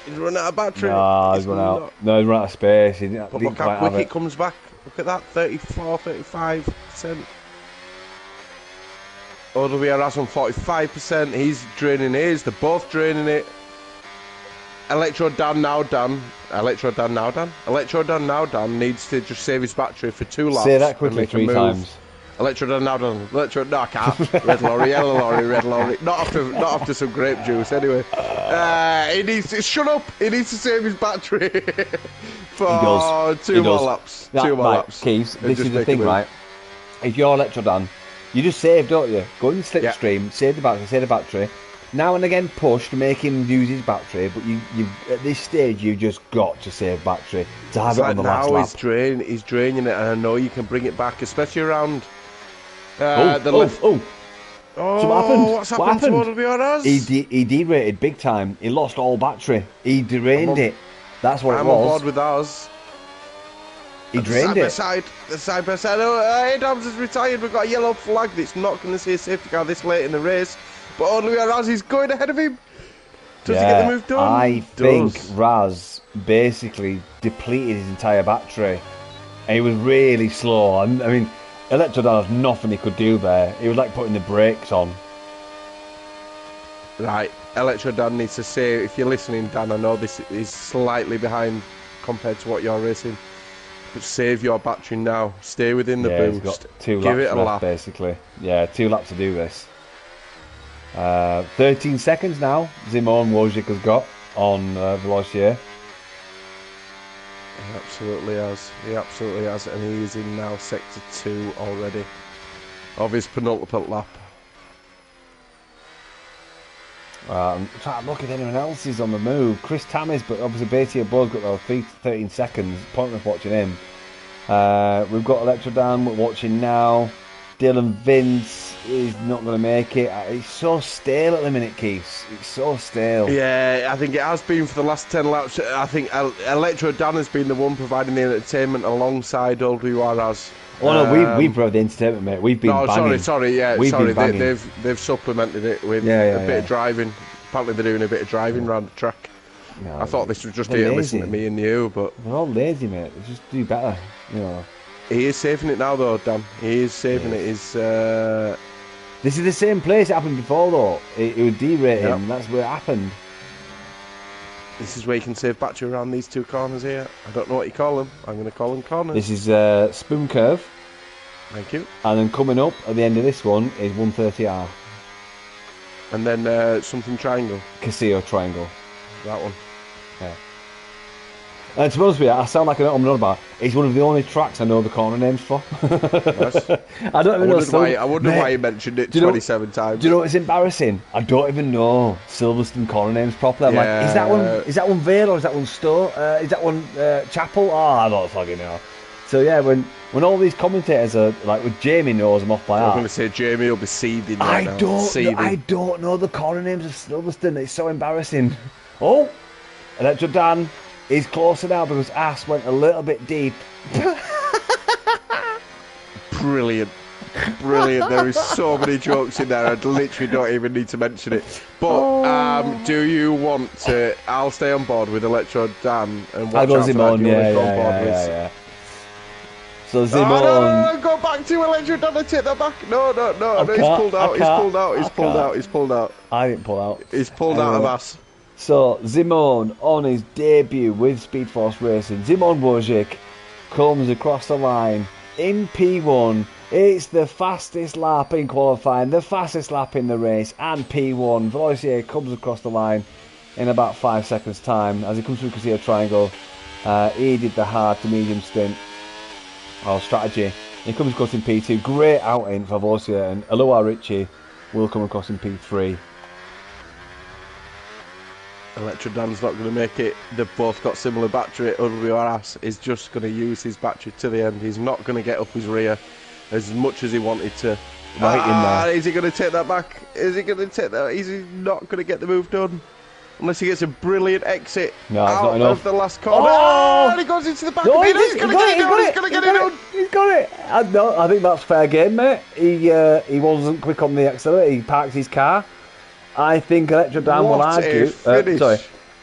He's run out of battery. No, he's run out. No, he's run out of space. But look how quick it comes back. Look at that, 34, 35%. OWR's on 45%. He's draining his. They're both draining it. Electro Dan now Dan needs to just save his battery for 2 laps. Say that quickly 3 times. Electro Dan now Dan. No, I can't. Red lorry, yellow lorry, red lorry. Not after some grape juice. Anyway, he needs to shut up. He needs to save his battery for 2 more laps. 2 more laps. Keith, this is the thing, right? If you're Electro Dan, you just save, don't you? Go in the slipstream, save the battery. Now and again push to make him use his battery, but you at this stage you've just got to save battery to have it on the last lap. He's draining it, and I know you can bring it back, especially around the left. So what's happened to OWRs? He derated big time. He lost all battery. He drained it. That's what it was. I'm on board with ours. He drained it. Side by side. Adams has retired. We've got a yellow flag that's not going to see a safety car this late in the race. But only Raz is going ahead of him. Does he get the move done? I think Raz basically depleted his entire battery. And he was really slow. I mean, Electrodan has nothing he could do there. He was like putting the brakes on. Right. Electrodan needs to say, if you're listening, Dan, I know this is slightly behind compared to what you're racing. But save your battery now. Stay within the boost. He's got 2 Give laps it a left, lap. basically. Yeah, 2 laps to do this. 13 seconds now, Zimon Wojcik has got on Velocier. He absolutely has. And he is in now sector 2 already of his penultimate lap. I'm trying to look at anyone else who's on the move. Chris Tammis, but obviously Beatty above got those 13 seconds. Pointless watching him. We've got Electrodan watching now. Dylan Vince is not going to make it. It's so stale at the minute, Keith. It's so stale. Yeah, I think it has been for the last 10 laps. I think Electrodan has been the one providing the entertainment alongside OWRs. Oh no, we've provided the entertainment, mate. We've been banging. They've supplemented it with a bit of driving. Apparently they're doing a bit of driving around the track. No, I thought this was just here to listen to me and you, but they're all lazy, mate. They just do better, you know. He is saving it now, though, Dan. He is saving it. This is the same place it happened before, though. It would derate him. That's where it happened. This is where you can save battery around these 2 corners here. I don't know what you call them. I'm going to call them corners. This is Spoon Curve. Thank you. And then coming up at the end of this one is 130R. And then something triangle. Castillo Triangle. That one. Yeah. And to be honest with you, I sound like I'm not about. It's one of the only tracks I know the corner names for. Yes. I don't even know. I wonder why you mentioned it 27 times. Do you know what's embarrassing? I don't even know Silverstone corner names properly. I'm like, is that one Vale or is that one Stowe? Is that one Chapel? Oh, I don't fucking know. So yeah, when all these commentators are like, with Jamie knows them off by heart. I'm going to say Jamie will be seething. I don't know the corner names of Silverstone. It's so embarrassing. Oh, Electro Dan is closer now because Ass went a little bit deep. Brilliant. Brilliant. There is so many jokes in there. I literally don't even need to mention it. But do you want to? I'll stay on board with Electro Dan and I watch go out for that. Zimon, Do you want to go on board yeah, with? yeah. So Oh, Zimon, no, go back to Electro Dan and take that back. No, he's can't, pulled out, I he's can't, pulled out, he's I pulled can't. out, he's pulled out. I didn't pull out. He's pulled out of Anyway. us. So Zimon on his debut with Speed Force Racing, Zimon Wojcik comes across the line in P1. It's the fastest lap in qualifying, the fastest lap in the race, and P1. Valoisier comes across the line in about 5 seconds' time as he comes through Castillo Triangle. He did the hard to medium stint or strategy. He comes across in P2. Great outing for Valoisier, and Aloha Richie will come across in P3. Electro Dan's not going to make it. They've both got similar battery. OWRS is just going to use his battery to the end. He's not going to get up his rear as much as he wanted to. Right in there. Is he going to take that back? Is he going to take that? Is he not going to get the move done? Unless he gets a brilliant exit No, it's out not enough. of the last corner. Oh! And he goes into the back No, of he it. He's did. going to get it done. He's going to get it done. He's got it. No, I think that's fair game, mate. He wasn't quick on the accelerator. He parked his car. I think Electro Dan will What a argue. finish. Sorry,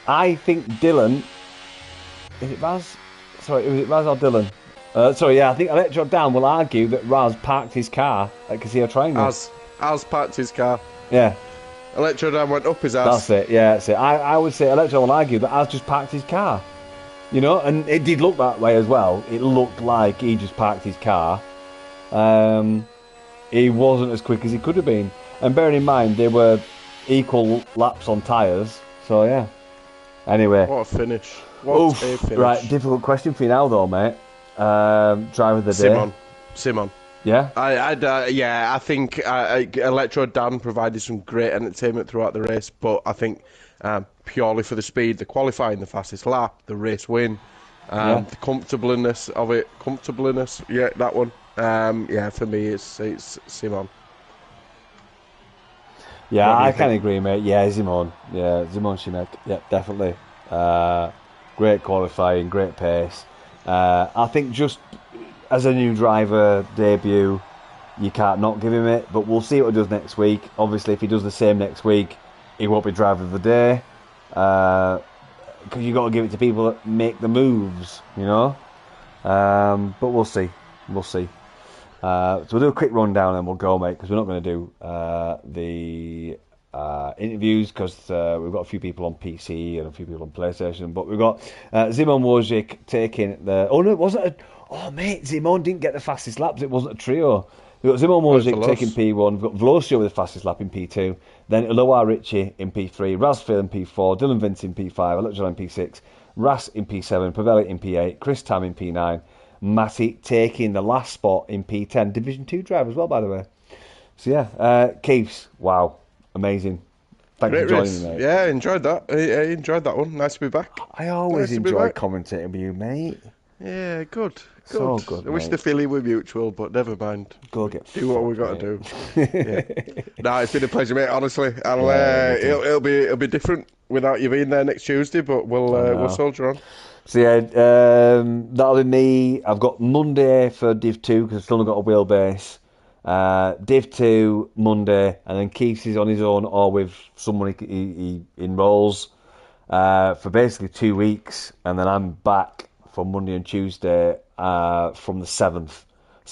I think Dylan. Is it Raz? Sorry, was it Raz or Dylan? I think Electro Dan will argue that Raz parked his car at Castillo Triangle. As parked his car. Yeah, Electro Dan went up his ass. that's it. Yeah, that's it. I would say Electro will argue that Az just parked his car. You know, and it did look that way as well. It looked like he just parked his car. He wasn't as quick as he could have been. And bearing in mind, they were equal laps on tyres. So, yeah. Anyway. What a finish. What a finish. Right, difficult question for you now, though, mate. Driver of the day. Simon. Yeah? I think Electro Dan provided some great entertainment throughout the race, but I think purely for the speed, the qualifying, the fastest lap, the race win, the comfortableness of it, yeah, that one. For me, it's Simon. Yeah, I can agree, mate. Yeah, Zimon. Yeah, Zimon Shimek. Yeah, definitely. Great qualifying, great pace. I think just as a new driver debut, you can't not give him it, but we'll see what he does next week. Obviously, if he does the same next week, he won't be driver of the day. Because you've got to give it to people that make the moves, you know? But we'll see. So we'll do a quick rundown and we'll go, mate, because we're not going to do the interviews because we've got a few people on PC and a few people on PlayStation. But we've got Zimon Wojcik taking the... Oh, no, it wasn't a... Oh, mate, Zimon didn't get the fastest laps. It wasn't a trio. We've got Zimon Wojcik taking P1. We've got Vlosia with the fastest lap in P2. Then Aloha Richie in P3. Razfil in P4. Dylan Vince in P5. Electro in P6. Ras in P7. Pavelli in P8. Chris Tam in P9. Matty taking the last spot in P10. Division 2 driver as well, by the way. So, yeah. Keiths, wow. Amazing. Thanks for joining me, mate. Yeah, I enjoyed that. I enjoyed that one. Nice to be back. I always enjoy commentating with you, mate. Yeah, good. So good, I wish the feeling were mutual, but never mind. Go get do what we got to do. Yeah. No, it's been a pleasure, mate. Honestly, it'll be different without you being there next Tuesday, but we'll soldier on. So yeah, that'll be me. I've got Monday for Div 2 because I've still not got a wheelbase. Div 2 Monday, and then Keith is on his own or with someone he enrolls for basically 2 weeks, and then I'm back for Monday and Tuesday from the 7th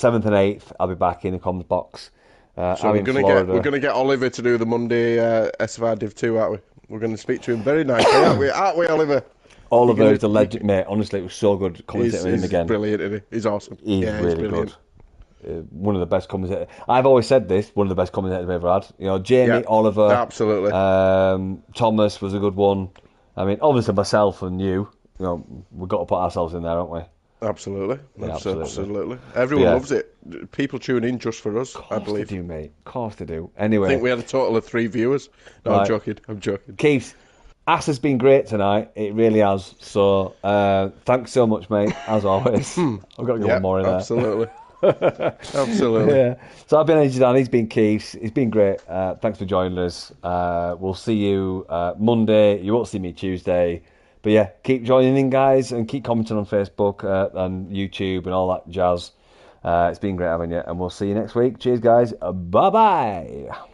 and 8th. I'll be back in the comms box. So we're gonna get Oliver to do the Monday SFR Div 2, aren't we? We're going to speak to him very nicely, aren't we, Oliver? Oliver is a legend, mate. Honestly, it was so good commentating with him again. He's brilliant, isn't he? He's awesome. He's really good. One of the best commentators. I've always said this. One of the best commentators I've ever had. You know, Jamie, Oliver, absolutely. Thomas was a good one. I mean, obviously myself and you. You know, we've got to put ourselves in there, haven't we? Absolutely. Yeah, absolutely. Everyone loves it. People tune in just for us, I believe. Of course they do, mate. Of course they do. Anyway. I think we had a total of 3 viewers. No, right. I'm joking. Keith, Ass has been great tonight. It really has. So, thanks so much, mate, as always. I've got to go one more in there. Absolutely. Absolutely. Yeah. So I've been Edgy Dan, he's been Keith. It's been great. Thanks for joining us. We'll see you Monday. You won't see me Tuesday. But yeah, keep joining in, guys, and keep commenting on Facebook and YouTube and all that jazz. It's been great having you, and we'll see you next week. Cheers, guys. Bye bye.